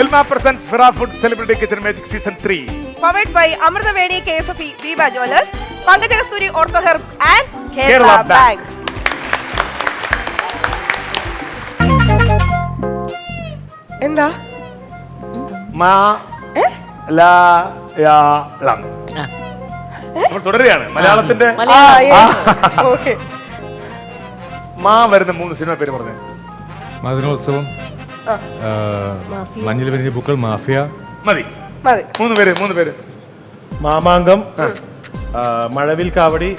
Filma presents Fira Food Celebrity Kitchen Magic Season 3. Powered by Amrutaveni KSFE, Viva Jewelers, Pankaj Kasturi Ortho Herb and Kerala Bank. എന്താ മലയാളം നമ്മൾ തുടരുകയാണ് മലയാളത്തിന്റെ മാ വരുന്ന 3 cinema പേര് പറഞ്ഞു. മദനോത്സവം, മഞ്ഞിൽ വിരിഞ്ഞ പൂക്കൾ, മാഫിയ. മതി 3 പേര്. മാമാങ്കം, മഴവിൽ കാവടി,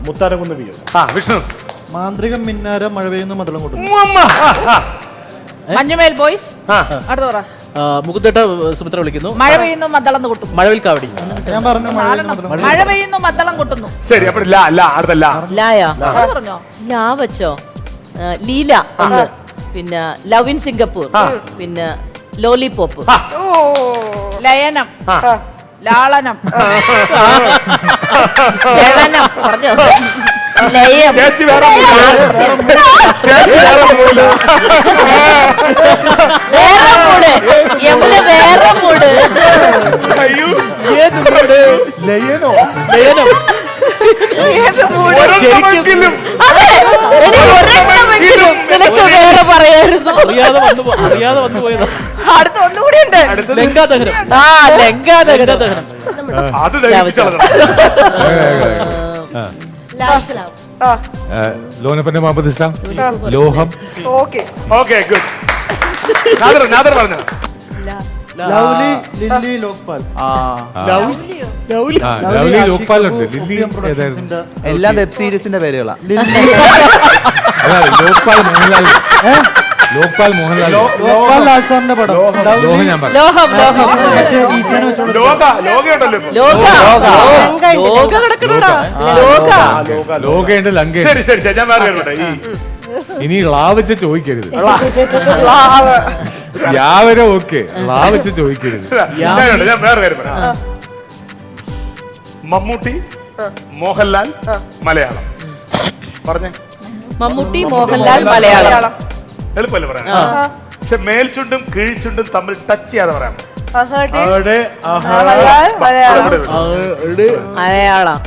മുത്താരകുന്ന് വീഴും. വിഷ്ണു. മാന്ത്രികം, മിന്നാര, മഴ പെയ്യുന്ന മതളം കൊണ്ടു. മഞ്ഞുമേൽ ബോയ്സ്. അടുത്ത പറ. മുകുന്ദേട്ട സുമിത്ര വിളിക്കുന്നു. മഴ പെയ്യുന്നു മദ്ദളം കൊട്ടുന്നു. മഴവിൽ കാവടി. ഞാൻ പറഞ്ഞു മഴ പെയ്യുന്നു മദ്ദളം കൊട്ടുന്നു. ശരി, അപ്പോൾ പറഞ്ഞോ. ലാ വെച്ചോ. ലീല ഒന്ന്, പിന്നെ ലവ് ഇൻ സിംഗപ്പൂർ, പിന്നെ ലോലിപോപ്പ്, ലയനം, ലാളനം, ലളനം പറഞ്ഞോ. ലയം, ചേച്ചി വേറെ വേറെ മൂട്, യമുന വേറെ മൂട്. അയ്യോ ഏത് മൂട്? ലയനോ? ലയനം. ശരിക്കും അതെ, ഇനി ഒരെണ്ണമെങ്കിലും നിനക്ക് വേറെ പറയായിരുന്നു. അറിയാതെ വന്നു പോയതാ. അടുത്ത ഒന്നുകൂടി ഉണ്ട്. ലങ്കാദഹനം. ലങ്കാദഹനം. അത് ദഹിപ്പിച്ചളഞ്ഞു. ലോനപ്പന്റെ മാപ്പദിശ, ലോഹം. Okay good. നാദർ പറഞ്ഞു. Lovely, lily, Lokpal. Lovely, Lokpal ഉണ്ട്. ലില്ലി ഏതായിരുന്നു? എല്ലാ വെബ് സീരീസിന്റെ പേരുകളാ. ലോക്പാൽ മോഹൻലാൽ. ലോക്പാൽ മോഹൻലാൽ. ലോക്പാൽ ലാൽ സാറിന്റെ പടം. ലോഹം ഞാൻ പറഞ്ഞു. ലോഹം ലോക കിടക്കണടാ. ലോകയുണ്ട്, ലങ്ക. ശരി ഞാൻ വേറെ ഇനി ളാ വെച്ച് ചോദിക്കരുത്. യാവരെ ഓക്കെ, ളാ വെച്ച് ചോദിക്കരുത്. ഞാൻ വേറെ കാര്യം പറയാം. മമ്മൂട്ടി, മോഹൻലാൽ, മലയാളം. പറഞ്ഞേ. മമ്മൂട്ടി, മോഹൻലാൽ, മലയാളം. എളുപ്പമല്ലേ പറയാം? പക്ഷെ മേൽചുണ്ടും കീഴ്ചുണ്ടും തമ്മിൽ ടച്ച് ചെയ്യാതെ പറയാം. മലയാളം.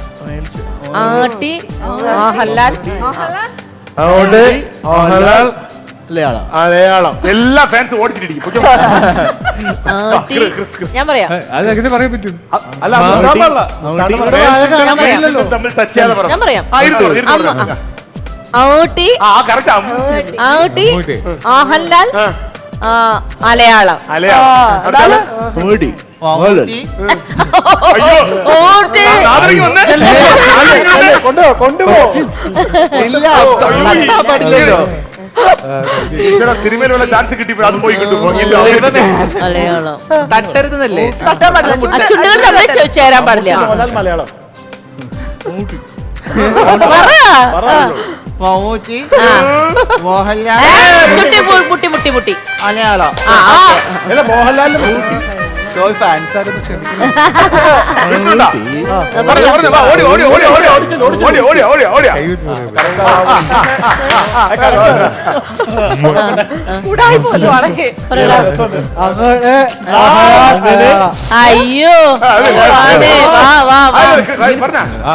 ആട്ടി, മോഹൻലാൽ, മലയാളം. എല്ലാ ഫാൻസ് ഓടിച്ചിട്ടിരിക്കും. ഞാൻ പറയാം. അതെങ്ങനെ പറയാൻ പറ്റും? തമ്മിൽ ടച്ച് ചെയ്യാതെ പറയാം. ഞാൻ പറയാം. ആട്ടി, മോഹൻലാൽ, മലയാളം. സിനിമയിലുള്ള ചാൻസ് കിട്ടിയപ്പോൾ അത് പോയി കിട്ടും. മലയാളം തട്ടരുതെന്നല്ലേ? ചുണ്ടുകൾ തമ്മിൽ ചേരാൻ പാടില്ല. മലയാളം. മമ്മൂട്ടി, മോഹൻലാൽ, മുട്ടി മലയാളം. മോഹൻലാലിന്റെ ഫാൻസ് ആയിരുന്നു. ക്ഷമിക്കണം. അയ്യോ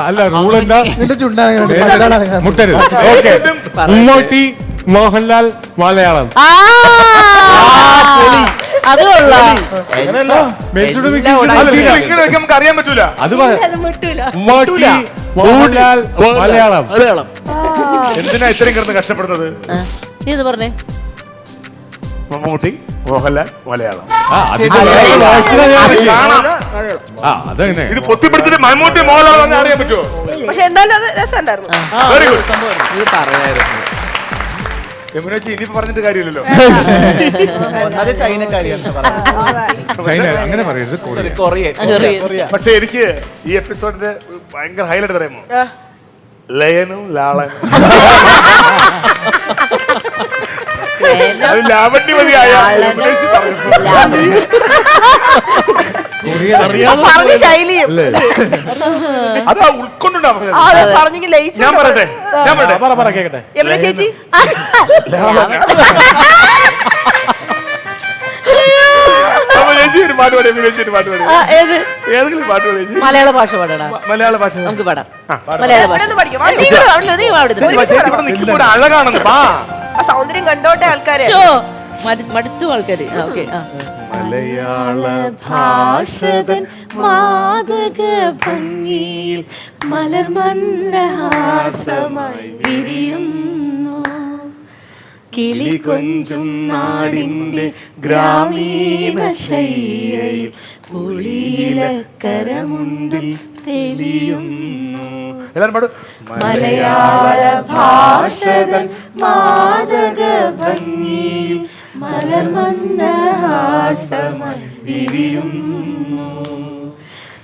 അല്ല, റൂൾ എന്താ? നിന്റെ ചുണ്ടാണ് മുട്ടരുത്. ഓക്കെ. മമ്മൂട്ടി, മോഹൻലാൽ, മലയാളം. അത് കൊള്ളാം. നമുക്ക് അറിയാൻ പറ്റൂല. അത് മമ്മൂട്ടി, മോഹൻലാൽ, മലയാളം. എന്തിനാ ഇത്രയും കിടന്ന് കഷ്ടപ്പെടുന്നത്? ഇത് പറഞ്ഞേ. മമ്മൂട്ടി, മോഹൻലാൽ, മലയാളം. അതെങ്ങനെ ഇത് പൊത്തിപ്പിടിച്ചിട്ട് മമ്മൂട്ടി, മോഹൻലാൽ വന്ന് അറിയാൻ പറ്റുമോ? പക്ഷെ എന്തായാലും അത് രസമുണ്ടായിരുന്നു. Very good. ഇത് പറയായിരുന്നു. യമുനേച്ചി ഇനിയിപ്പോ പറഞ്ഞിട്ട് കാര്യമില്ലല്ലോ. ചൈനക്കാരിയാണ് ചൈന അങ്ങനെ പറയരുത്. കൊറിയൻ. പക്ഷെ എനിക്ക് ഈ എപ്പിസോഡിന്റെ ഭയങ്കര ഹൈലൈറ്റ് അറിയാമോ? ലയനും ലാളനും. അത് ലാവണ്യമതിയായ പറഞ്ഞ ശൈലിയും അതാ ഉൾക്കൊണ്ടുണ്ടാ പറഞ്ഞത്. പറഞ്ഞെങ്കിൽ ഞാൻ പറയട്ടെ ചേച്ചി പാട്ട് പാടി ചേച്ചി പാട്ട് പാടി ഏത് ഏതെങ്കിലും പാട്ട് പാടി ചേച്ചി മലയാള ഭാഷ പാടടാ. മലയാള ഭാഷ നമുക്ക് പാടാം ആ, മലയാള ഭാഷ. ഇവിടെ നിന്ന് പഠിക്കും. വാ, നീ ഇവിടെ പാടില്ല, നീ പാടില്ല. ചേച്ചി ഇവിടെ നിൽക്കുമ്പോൾ ഒരു അഴകാണെന്ന് പാ ആ സൗന്ദര്യം കണ്ടോട്ടെ ആൾക്കാരെ. ശോ, മടുത്തു ആൾക്കാര്. ഓക്കെ. മലയാള ഭാഷതൻ മാതക ഭംഗിയിൽ മലർമന്ദഹാസമായി വിരിയുന്നു കിളി കൊഞ്ചും നാടിന്റെ ഗ്രാമീണ ശൈലിയിൽ പുളിയിലക്കരമുണ്ടിൽ തെളിയുന്നു. എല്ലാരും പാടും. മലയാള ഭാഷതൻ മാതക ഭംഗിയിൽ മലർമന്ദഹാസമായി വിരിയുന്നു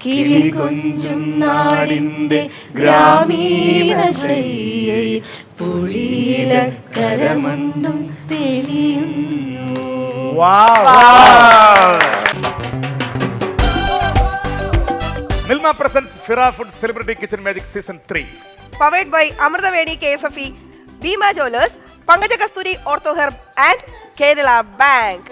കിളി കൊഞ്ചും നാടിന്റെ ഗ്രാമീണ ശൈലിയിൽ പുളിയിലക്കരമുണ്ടും തെളിയുന്നു. മിൽമ പ്രസൻസ് ഫിറ food celebrity kitchen magic season 3. Powered by Amrithaveni KSFE, Bhima jewellers, Pankaja Kasthuri ortho herb and Kerala bank.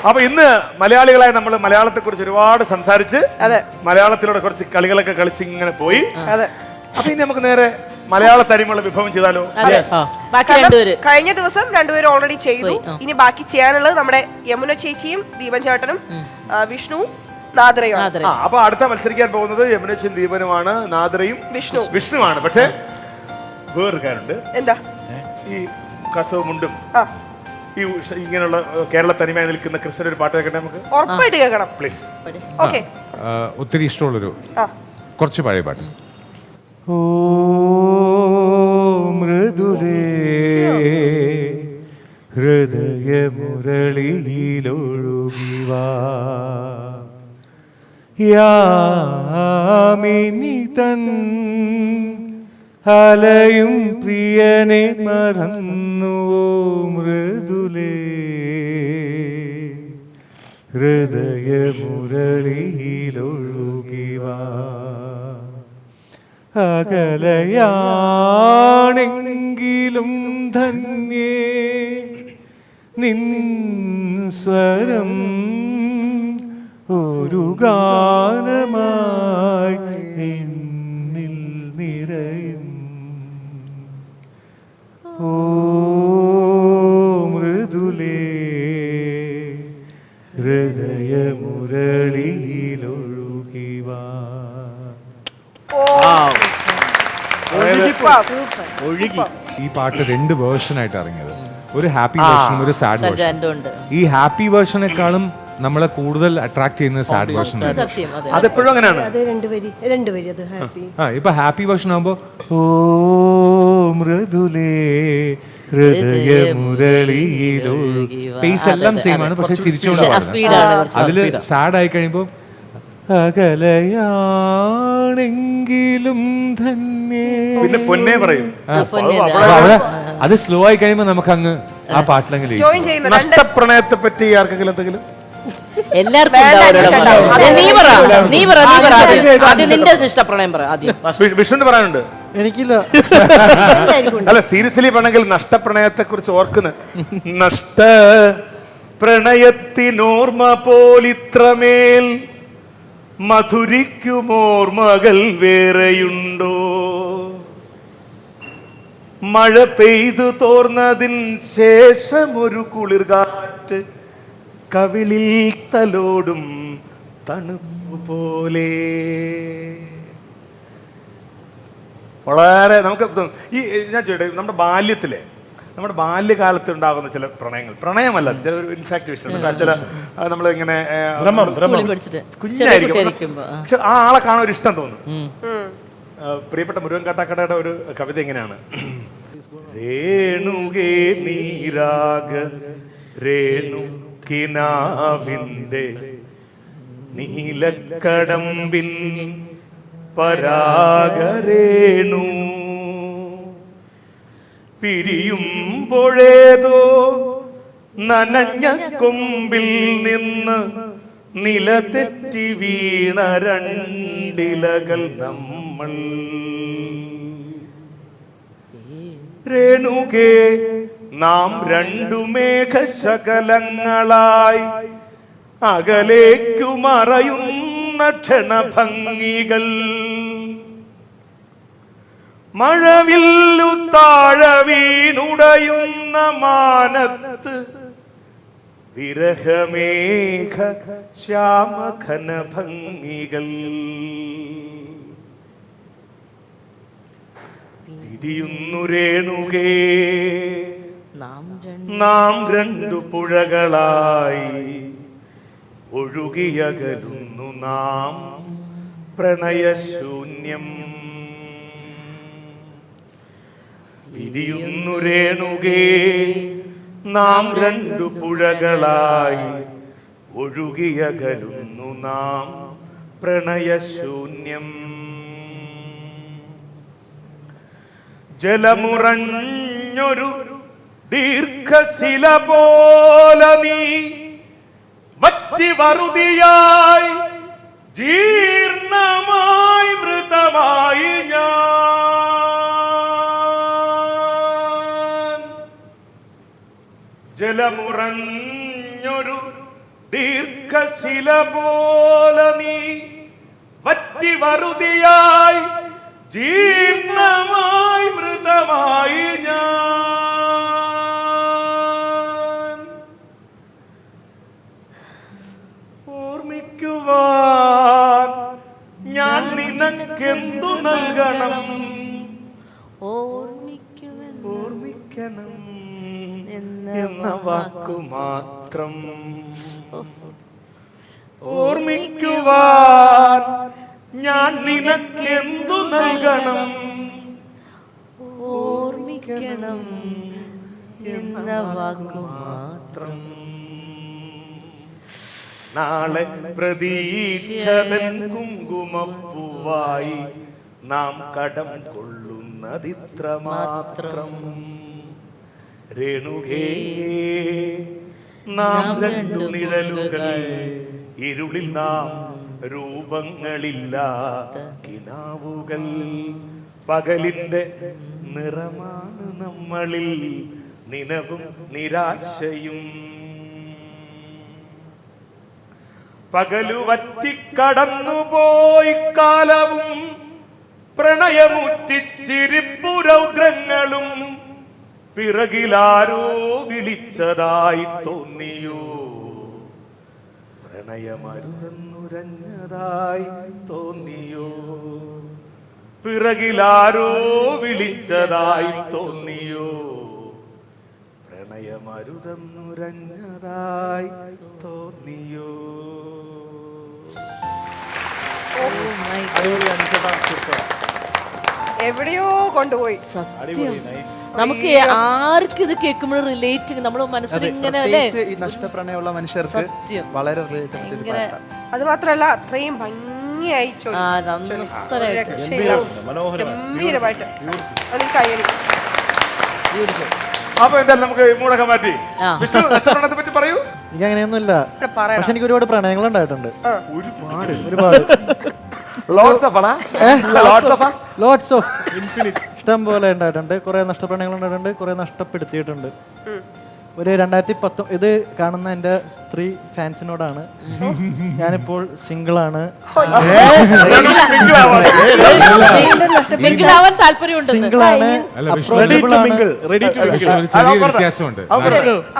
അപ്പൊ ഇന്ന് മലയാളികളായ നമ്മൾ മലയാളത്തെ കുറിച്ച് ഒരുപാട് സംസാരിച്ച് അതെ മലയാളത്തിലൂടെ കുറച്ച് കളികളൊക്കെ കളിച്ച് ഇങ്ങനെ പോയി. അതെ. അപ്പൊ ഇനി നമുക്ക് നേരെ മലയാള തനിമയുള്ള വിഭവം ചെയ്താലോ? അതെ. ബാക്കി രണ്ടുപേര് കഴിഞ്ഞ ദിവസം രണ്ടുപേരും ഓൾറെഡി ചെയ്തു. ഇനി ബാക്കി ചെയ്യാനുള്ളത് നമ്മുടെ യമുന ചേച്ചിയും ദീപൻ ചേട്ടനും വിഷ്ണു നാദ്രയും. ആ, അപ്പൊ അടുത്ത മത്സരിക്കാൻ പോകുന്നത് യമുനച്ചും ദീപനുമാണ്, നാദ്രയും വിഷ്ണുവാണ്. പക്ഷെ വേറൊരു കാര്യമുണ്ട്. എന്താ? ഈ കസവും മുണ്ടും ആ, ഈ ഇങ്ങനെയുള്ള കേരള തനിമയായി നിൽക്കുന്ന ക്രിസ്ത്യൻ ഒരു പാട്ട് കേൾക്കട്ടെ നമുക്ക്? ഉറപ്പായിട്ട് കേൾക്കണം. പ്ലീസ്. ഓക്കെ. ഒത്തിരി ഇഷ്ടമുള്ളൊരു കുറച്ച് പഴയ പാട്ട്. ഓ മൃദുലേ ഹൃദയമുരളിയിലൊഴുകിവാ യാമിനി തൻ അലയും പ്രിയനെ മറന്നുവോ മൃദുലേ ഹൃദയമുരളിയിലൊഴുകിവാ അകലയാണെങ്കിലും ധന്യേ നിൻ സ്വരം ഒരു ഗാനമായി എന്നിൽ നിറയും. ഓ മൃദുലേ ഹൃദയമുരളിയിലൊഴുകിവാ. ഈ പാട്ട് രണ്ട് വേർഷനായിട്ട് ഇറങ്ങിയത്. ഒരു ഹാപ്പി വേർഷനും ഒരു സാഡ് വേർഷൻ. രണ്ടുണ്ട്. ഈ ഹാപ്പി വേർഷനേക്കാളും നമ്മളെ കൂടുതൽ അട്രാക്ട് ചെയ്യുന്ന സാഡ് വേർഷൻ. സത്യം. അതെ. അതെപ്പോഴും അങ്ങനെയാണ്. ഇപ്പൊ ഹാപ്പി വേർഷൻ ആകുമ്പോ ഓ മൃദുലേ ഹൃദയമുരളിയിലൊഴുകിവാ. പേസ് എല്ലാം സെയിം ആണ്, പക്ഷെ ചിരിച്ചോണ്ട് അതില് സാഡ് ആയി കഴിയുമ്പോ അകലയാണെങ്കിലും ധന്യേ. പിന്നെ പൊന്നേ പറയും. അത് സ്ലോ ആയി കഴിയുമ്പോ നമുക്ക് അങ്ങ് ആ പാട്ടിലങ്ങ് ജോയിൻ ചെയ്യുന്ന രണ്ട് നഷ്ടപ്രണയത്തെ പറ്റി ആർക്കെങ്കിലും എന്തെങ്കിലും? എല്ലാവർക്കും നിന്റെ ഇഷ്ടപ്രണയം പറ ആദ്യം. വിഷ്ണുവിന് പറയാനുണ്ട്. എനിക്കില്ല. അല്ല, സീരിയസ്ലി പറഞ്ഞെങ്കിൽ നഷ്ടപ്രണയത്തെ കുറിച്ച് ഓർക്കുന്ന നഷ്ട പ്രണയത്തിനോർമ്മ പോലിത്രമേൽ മധുരിക്കുമോർമകൾ വേറെയുണ്ടോ? മഴ പെയ്തു തോർന്നതിൻ ശേഷം ഒരു കുളിർകാറ്റ് കവിളിൽ തലോടും തണുപ്പ് പോലെ. വളരെ നമുക്ക് ഈ ഞാൻ ചോദിട്ടെ, നമ്മുടെ ബാല്യകാലത്ത് ഉണ്ടാകുന്ന ചില പ്രണയമല്ല, ചില ഒരു ഇൻഫാക്ച്വേഷൻ, ചില നമ്മൾ ഇങ്ങനെ കുഞ്ഞായിരിക്കും, പക്ഷെ ആ ആളെ കാണാൻ ഒരു ഇഷ്ടം തോന്നും. പ്രിയപ്പെട്ട മുരുകൻ കാട്ടാക്കടയുടെ ഒരു കവിത എങ്ങനെയാണ്? രേണുകേ നീരാഗ രേണുകിനാവിന്റെ നീലക്കടമ്പിൻ പരാഗരേണു പിരിയുമ്പോഴേതോ നനഞ്ഞ കൊമ്പിൽ നിന്ന് നിലതെറ്റി വീണ രണ്ടിലകൾ നമ്മൾ. രേണുകേ നാം രണ്ടു മേഘശകലങ്ങളായി അകലേക്കു മറയുന്ന ക്ഷണഭംഗികൾ മഴവില്ലു താഴെ വീണുടയുന്ന മാനത്ത് വിരഹമേഘ ശ്യാമഘനഭംഗികൾ പിരിയുന്നു രേണുകേ നാം രണ്ടു പുഴകളായി ഒഴുകിയകലുന്നു നാം പ്രണയശൂന്യം പിരിയുന്നു രേണുകേ നാം രണ്ടു പുഴകളായി ഒഴുകിയകലുന്നു നാം പ്രണയശൂന്യം ജലമുറഞ്ഞൊരു ദീർഘശില പോലെ നീ വറ്റി വറുതിയായി ജീർണമായി മൃതമായി ഞാൻ ജലമുറഞ്ഞൊരു ദീർഘശില പോലെ നീ വറ്റി വറുതിയായി ജീർണമായി മൃതമായി ഞാൻ ഓർമ്മിക്കുവാൻ ഞാൻ നിനക്കെന്തു നൽകണം ഓർമ്മിക്കണം എന്ന വാക്കു മാത്രം ഓർമ്മിക്കുവാൻ ഞാൻ നിനക്കെന്തു നൽകണം ഓർമ്മിക്കണം എന്ന വാക്കു മാത്രം. നാളെ പ്രതീക്ഷതൻ കുങ്കുമപ്പൂവായി നാം കടം കൊള്ളുന്നതിത്ര മാത്രം രേണുകേ നാം രണ്ടു നിഴലുകൾ ഇരുളിൽ നാം രൂപങ്ങളില്ലാത്ത കിനാവുകൾ പകലിന്റെ നിറമാണ് നമ്മളിൽ നിലവും നിരാശയും പകലു വറ്റിക്കടന്നുപോയി കാലവും പ്രണയമുറ്റിച്ചിരിപ്പുരൗദ്രങ്ങളും പിറകിലാരോ വിളിച്ചതായി തോന്നിയോ പ്രണയമരുതെന്നുരഞ്ഞതായി തോന്നിയോ പിറകിലാരോ വിളിച്ചതായി തോന്നിയോ പ്രണയമരുതെന്നുരഞ്ഞതായി തോന്നിയോ. എവിടെയോ കൊണ്ടുപോയി. സത്യം. നമുക്ക് ആർക്കും ഇത് കേൾക്കുമ്പോഴും റിലേറ്റ് നമ്മുടെ മനസ്സിൽ ഇങ്ങനെ അല്ലേ ഈ നഷ്ടപ്രണയമുള്ള മനുഷ്യർക്ക് സത്യം. വളരെ റിലേറ്റഡ് ഭയങ്കര അത് മാത്രല്ല അത്രയും ഭംഗിയായി ഗംഭീരമായിട്ട് അതിൽ കയ്യടി. അപ്പൊ എന്തായാലും നമുക്ക് മൂടൊക്കെ മാറ്റി ആ. വിഷ്ണു നഷ്ടപ്രണയത്തെ പറ്റി പറയൂ. എനിക്ക് അങ്ങനെയൊന്നുമില്ല, പറയണം. പക്ഷെ എനിക്ക് ഒരുപാട് പ്രണയങ്ങൾ ഉണ്ടായിട്ടുണ്ട്. ഒരുപാട് ഒരുപാട് ലോട്ട്സ് ഓഫ് ലോട്ട്സ് ഓഫ് ഇഷ്ടം പോലെ ഉണ്ടായിട്ടുണ്ട്. കുറെ നഷ്ടപ്രണയങ്ങൾ ഉണ്ടായിട്ടുണ്ട്, കുറെ നഷ്ടപ്പെടുത്തിയിട്ടുണ്ട്. ഒരു 2010 ഇത് കാണുന്ന എന്റെ സ്ത്രീ ഫാൻസിനോടാണ്. ഞാനിപ്പോൾ സിംഗിളാണ്. മിങ്കിളാവാൻ താല്പര്യമുണ്ട്. സിംഗിളാണ്, അല്ല, വിഷ്ണു, അപ്രോച്ചബിൾ ആണ്. വിഷ്ണു, ഒരു ചെറിയ വ്യത്യാസമുണ്ട്.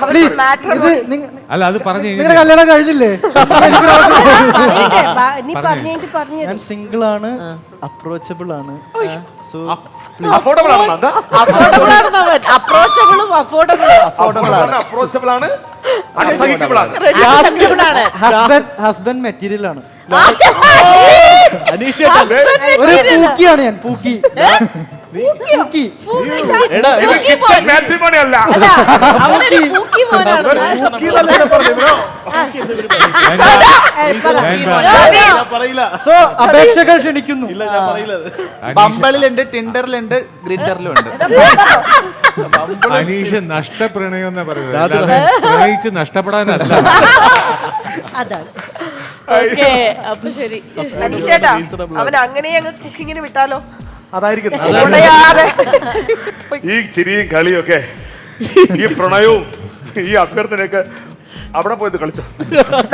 പ്ലീസ് ഇത് അല്ല, അത് പറഞ്ഞു നിങ്ങളുടെ കല്യാണം കഴിഞ്ഞില്ലേ? നീ പറഞ്ഞു ഞാൻ സിംഗിൾ ആണ്, അപ്രോച്ചബിൾ ആണ്. സോ അഫോർഡബിൾ ആണ് അപ്രോച്ചബിൾ ആണ് അൺസഹിക്കബിൾ ആണ് ഹസ്ബൻഡ് മെറ്റീരിയൽ ആണ്. അനീഷ ഒരു പൂക്കിയാണ് ഞാൻ. പൂക്കി പൂക്കി എടാ മാട്രിമോണി അല്ല. സോ അപേക്ഷകൾ ക്ഷണിക്കുന്നു. ബമ്പളിലുണ്ട്, ടിൻഡറിലുണ്ട്, ഗ്രിൻഡറിലും ഉണ്ട്. അനീഷ് നഷ്ടപ്രണയം എന്നാ പറയുന്നത്, അല്ലാതെ പ്രണയിച്ച് നഷ്ടപ്പെടാനല്ല. അപ്പൊ ശരി. അനീഷേട്ടാ അവൻ അങ്ങനെ അങ്ങ് കുക്കിങ്ങിന് വിട്ടാലോ? അതായിരിക്കും ഉടയാതെ. ഈ ചിരിയും കളിയൊക്കെ ഈ പ്രണയവും ഈ അഭ്യർത്ഥനയൊക്കെ അവിടെ പോയത് കളിച്ചോ.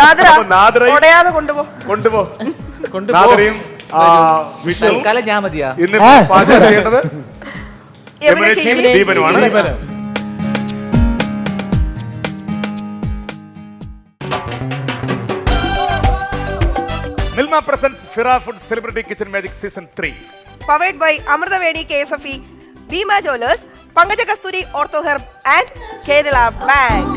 നാദ്ര അപ്പൊ നാദ്രയും ഉടയാതെ കൊണ്ടുപോ. കൊണ്ടുപോ. നാദ്രയും വിഷ്ണു തൽക്കാലം ഞാൻ മതിയാ. ഇന്ന് പാചകം ചെയ്യേണ്ടത് യമുനേച്ചിയും ദീപനുമാണ്. Milma presents Fira Food Celebrity Kitchen Magic Season 3. Powered by Amrutaveni KSFE, Bima Jewelers, Pankaja Kasturi Ortho Herb and Kerala Bank.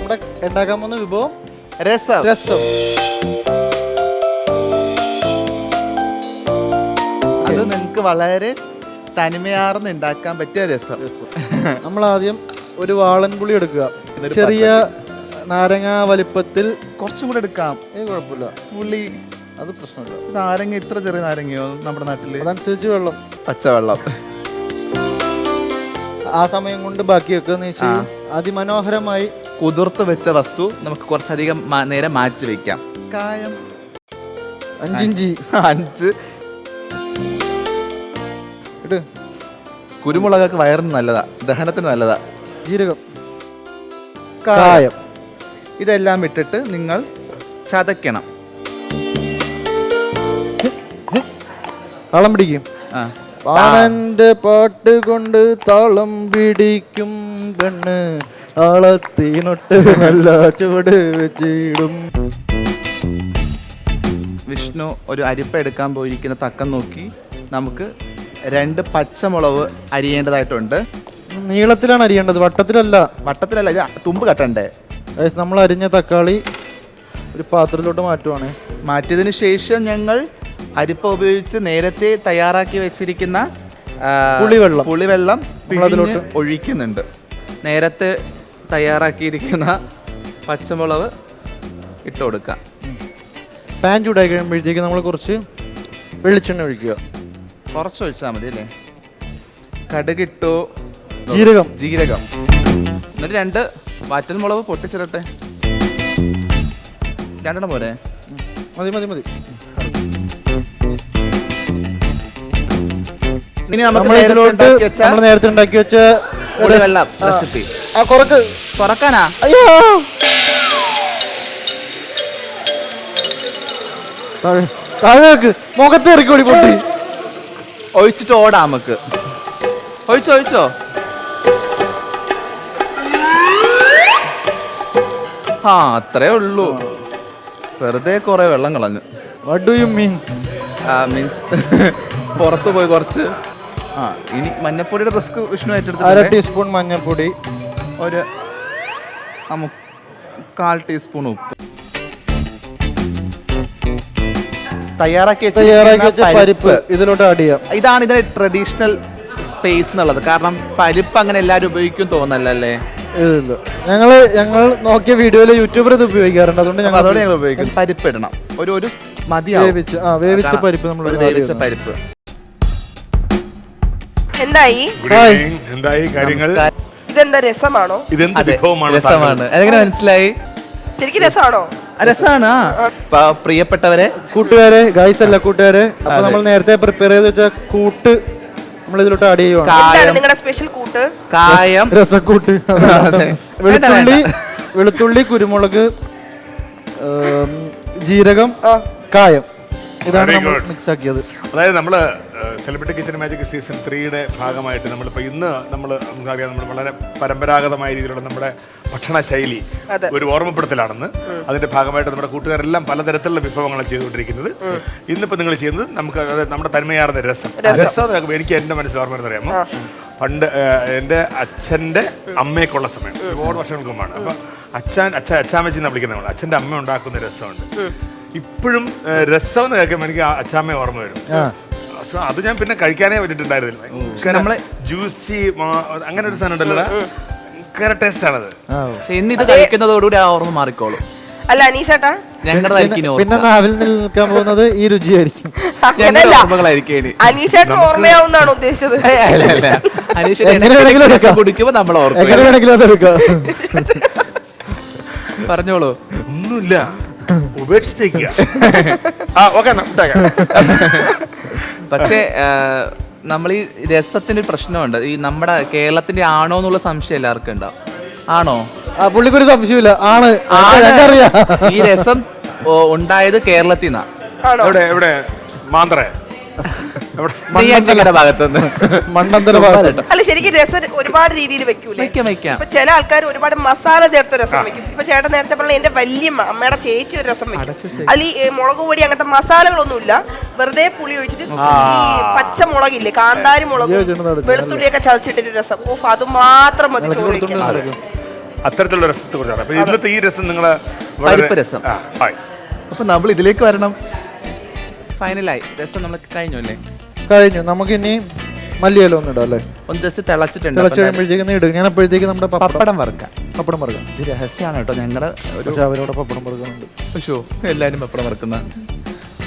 ഇവിടെ ഉണ്ടാക്കാൻ പോകുന്ന വിഭവം രസം. രസം. അത് നിങ്ങൾക്ക് വളരെ തനിമയാർന്ന് ഉണ്ടാക്കാൻ പറ്റിയ രസം. നമ്മൾ ആദ്യം ഒരു വാളൻപുളി എടുക്കുക. ഇതൊരു ചെറിയ നാരങ്ങ വലിപ്പത്തിൽ. കുറച്ചും കൂടെ എടുക്കാം. കുഴപ്പമില്ല, പുളി. അത് പ്രശ്നമില്ല. നാരങ്ങ ഇത്ര ചെറിയ നാരങ്ങയോ നമ്മുടെ നാട്ടില്? അതനുസരിച്ച് വെള്ളം, പച്ചവെള്ളം. ആ സമയം കൊണ്ട് ബാക്കി വെക്കുകയെന്ന് വെച്ചാൽ അതിമനോഹരമായി കുതിർത്ത് വെച്ച വസ്തു നമുക്ക് കുറച്ചധികം നേരം മാറ്റി വെക്കാം. കായം 5 ഇഞ്ചി 5. ഇട്ട്. കുരുമുളകൊക്കെ വയറിന് നല്ലതാ, ദഹനത്തിന് നല്ലതാ. ജീരകം, കായം. ഇതെല്ലാം ഇട്ടിട്ട് നിങ്ങൾ ചതയ്ക്കണം. താളം പിടിക്കും. പാണന്റെ പാട്ട് കൊണ്ട് താളം പിടിക്കും പെണ്ണ്, താളത്തിനൊട്ട് നല്ല ചുവട് വെച്ചിടും. വിഷ്ണു ഒരു അരിപ്പ എടുക്കാൻ പോയിരിക്കുന്ന തക്കം നോക്കി നമുക്ക് 2 പച്ചമുളക് അരിയേണ്ടതായിട്ടുണ്ട്. നീളത്തിലാണ് അരിയേണ്ടത്, വട്ടത്തിലല്ല. വട്ടത്തിലല്ല, ഇത് തുമ്പ് കട്ടണ്ടേ. നമ്മൾ അരിഞ്ഞ തക്കാളി ഒരു പാത്രത്തിലോട്ട് മാറ്റുവാണ്. മാറ്റിയതിന് ശേഷം ഞങ്ങൾ അരിപ്പ ഉപയോഗിച്ച് നേരത്തെ തയ്യാറാക്കി വെച്ചിരിക്കുന്ന പുളിവെള്ളം അതിലോട്ട് ഒഴിക്കുന്നുണ്ട്. നേരത്തെ തയ്യാറാക്കിയിരിക്കുന്ന പച്ചമുളക് ഇട്ട് കൊടുക്കാം. പാൻ ചൂടാക്കി കഴിയുമ്പോഴത്തേക്ക് നമ്മൾ കുറച്ച് വെളിച്ചെണ്ണ ഒഴിക്കുക. കുറച്ച് ഒഴിച്ചാൽ മതി അല്ലേ. കടുകിട്ടു, ജീരകം എന്നിട്ട് 2 വാറ്റൽമുളക് പൊട്ടിച്ചിടട്ടെ. 2 പോരെ? മതി മതി മതി. ഇനി നമുക്ക് നമ്മൾ നേരത്തെ ഉണ്ടാക്കി വെച്ച വെള്ളം റെസിപ്പി തുറക്കാനാ. അയ്യോ, താഴേക്ക് മുഖത്ത് ഇറക്കി പൊട്ടി. ഒഴിച്ചിട്ട് ഓടാം നമുക്ക്. ഒഴിച്ചോ. അത്രേ ഉള്ളൂ. വെറുതെ കുറെ വെള്ളം കളഞ്ഞു. What do you mean? Means പുറത്ത് പോയി കുറച്ച്. ഇനി മഞ്ഞപ്പൊടിയുടെ റിസ്ക് വിഷ്ണു ഏറ്റെടുത്ത് 1/2 ടീസ്പൂൺ മഞ്ഞൾപ്പൊടി, ഒരു 1/4 ടീസ്പൂൺ ഉപ്പ്, തയ്യാറാക്കി വെച്ച പരിപ്പ് ഇതിലോട്ട് ആഡ് ചെയ്യാം. ഇതാണ് ഇതിന്റെ ട്രഡീഷണൽ സ്പേസ് എന്നുള്ളത്. കാരണം പരിപ്പ് അങ്ങനെ എല്ലാവരും ഉപയോഗിക്കും തോന്നല്ലേ. ഇല്ല, ഞങ്ങൾ നോക്കിയ വീഡിയോയില് യൂട്യൂബർ ഇത് ഉപയോഗിക്കാറുണ്ട്. അതുകൊണ്ട് അതോടെ ഞങ്ങൾ ഉപയോഗിക്കും. പരിപ്പ് ഇടണം. ഒരു വേവിച്ച പരിപ്പ്. നമ്മൾ വേവിച്ച പരിപ്പ്. എന്തായി കാര്യങ്ങൾ? ഇതെന്താ രസമാണോ? ഇതെന്ത് വിഭവമാണ്? രസമാണ്. അതെങ്ങനെ മനസ്സിലായി? ശരിക്കും രസമാണോ? രസമാണ്. പ്രിയപ്പെട്ടവരെ, കൂട്ടുകാരെ, ഗൈസ് അല്ല കൂട്ടുകാരെ, അപ്പൊ നമ്മൾ നേരത്തെ പ്രിപ്പയർ ചെയ്ത് വെച്ച കൂട്ട് നമ്മൾ ഇതിലോട്ട് ആഡ് ചെയ്യുവാണ്. നിങ്ങളുടെ സ്പെഷ്യൽ കൂട്ട് കായം, രസക്കൂട്ട്. വെളുത്തുള്ളി, കുരുമുളക്, ജീരകം, കായം, ഇതാണ് നമ്മൾ മിക്സ് ആക്കിയത്. അതായത് നമ്മള് സെലിബ്രിറ്റി കിച്ചൺ മാജിക് സീസൺ 3യുടെ ഭാഗമായിട്ട് നമ്മളിപ്പോൾ ഇന്ന് നമുക്കറിയാം, നമ്മൾ വളരെ പരമ്പരാഗതമായ രീതിയിലുള്ള നമ്മുടെ ഭക്ഷണ ശൈലി ഒരു ഓർമ്മപ്പെടുത്തലാണെന്ന്. അതിന്റെ ഭാഗമായിട്ട് നമ്മുടെ കൂട്ടുകാരെല്ലാം പലതരത്തിലുള്ള വിഭവങ്ങളാണ് ചെയ്തുകൊണ്ടിരിക്കുന്നത്. ഇന്നിപ്പോൾ നിങ്ങൾ ചെയ്യുന്നത് നമുക്ക് നമ്മുടെ തന്മയാർന്ന രസം. എനിക്ക് എൻ്റെ മനസ്സിൽ ഓർമ്മ അറിയാമോ, പണ്ട് എൻ്റെ അച്ഛൻ്റെ അമ്മയൊക്കെയുള്ള സമയം, ഒരുപാട് വർഷങ്ങൾക്ക് മുമ്പാണ്. അപ്പം അച്ചാമ്മച്ചി എന്ന് വിളിക്കുന്ന നമ്മൾ അച്ഛൻ്റെ അമ്മ ഉണ്ടാക്കുന്ന രസമുണ്ട്. ഇപ്പോഴും രസം എന്ന് കേൾക്കുമ്പോൾ എനിക്ക് അച്ചാമ്മയെ ഓർമ്മ വരും. അത് ഞാൻ പിന്നെ കഴിക്കാനേ പറ്റിയിട്ടുണ്ടായിരുന്നില്ല. നമ്മളെ ജ്യൂസി അങ്ങനെ ഒരു സാധനം ഉണ്ടല്ലോ, ഭയങ്കര ടേസ്റ്റ് ആണത്. ഇന്നിത് കഴിക്കുന്നതോടുകൂടി ആ ഓർമ്മ മാറിക്കോളും. അല്ല അനീഷേട്ടാ, പിന്നെ നാവിൽ നിൽക്കാൻ പോകുന്നത് ഈ രുചിയായിരിക്കും. അനീഷേട്ടൻ ഓർമ്മയാവുന്നാണ് ഉദ്ദേശിച്ചത്. കുടിക്കുമ്പോ നമ്മൾ എങ്ങനെ വേണമെങ്കിലും അതെടുക്കാം. പറഞ്ഞോളൂ. ഒന്നുമില്ല, ഉപേക്ഷിച്ചേക്കുക. പക്ഷേ നമ്മൾ ഈ രസത്തിന് പ്രശ്നമുണ്ട്. ഈ നമ്മുടെ കേരളത്തിന്റെ ആണോ എന്നുള്ള സംശയം എല്ലാവർക്കും ഉണ്ടാവും. ആണോ? പുള്ളിക്കൊരു സംശയമില്ല, ആണ്. ആണ്. ഞങ്ങൾക്കറിയാം. ഈ രസം ഉണ്ടായത് കേരളത്തിൽ നിന്നാണ്. എവിടെ എവിടെ മാന്ത്രേ നെയ്യാറ്റിൻകര ഭാഗത്തുനിന്ന്. മണ്ണന്തല ഭാഗത്ത്. അല്ല ശരിക്കും രസം ഒരുപാട് രീതിയിൽ വെക്കൂലേ? വെക്കാം. ഇപ്പൊ ചില ആൾക്കാർ ഒരുപാട് മസാല ചേർത്ത രസം വെക്കും. ഇപ്പൊ ചേട്ടൻ നേരത്തെ പറഞ്ഞ എന്റെ വല്യമ്മ അമ്മയുടെ ചേച്ചി ഒരു രസം വെക്കും. അതിൽ ഈ മുളക് പൊടി അങ്ങനത്തെ മസാലകളൊന്നുമില്ല, വെറുതെ പുളി ഒഴിച്ചിട്ട് ഈ പച്ചമുളകില്ലേ, കാന്താരി മുളക്, വെളുത്തുള്ളിയൊക്കെ ചതച്ചിട്ടൊരു രസം. ഓ, അത് മാത്രം മതി ചോറ് കഴിക്കാൻ. അത്തരത്തിലുള്ള രസത്തെ കുറിച്ചാണ്. അപ്പൊ ഇന്നത്തെ ഈ രസം നിങ്ങള് പരിപ്പ് രസം. അപ്പൊ നമ്മൾ ഇതിലേക്ക് വരണം. ഫൈനലായി രസം നമ്മൾ കഴിഞ്ഞു അല്ലേ? കഴിഞ്ഞു. നമുക്ക് ഇനി മല്ലിയില ഒന്നും ഇടാം അല്ലേ? ഒന്ന് ജസ്റ്റ് തിളച്ചിട്ടുണ്ട്. തിളച്ച് കഴിയുമ്പോഴത്തേക്ക് ഇടും. ഞാൻ അപ്പോഴത്തേക്ക് നമ്മുടെ പപ്പടം വറുക്കാം. പപ്പടം വറുക്കാം. ഇത് രഹസ്യമാണ് കേട്ടോ. ഞങ്ങളുടെ ഒരു പക്ഷെ അവരോട് പപ്പടം വറുക്കുന്നുണ്ട്. എല്ലാവരും പപ്പടം വറുക്കുന്ന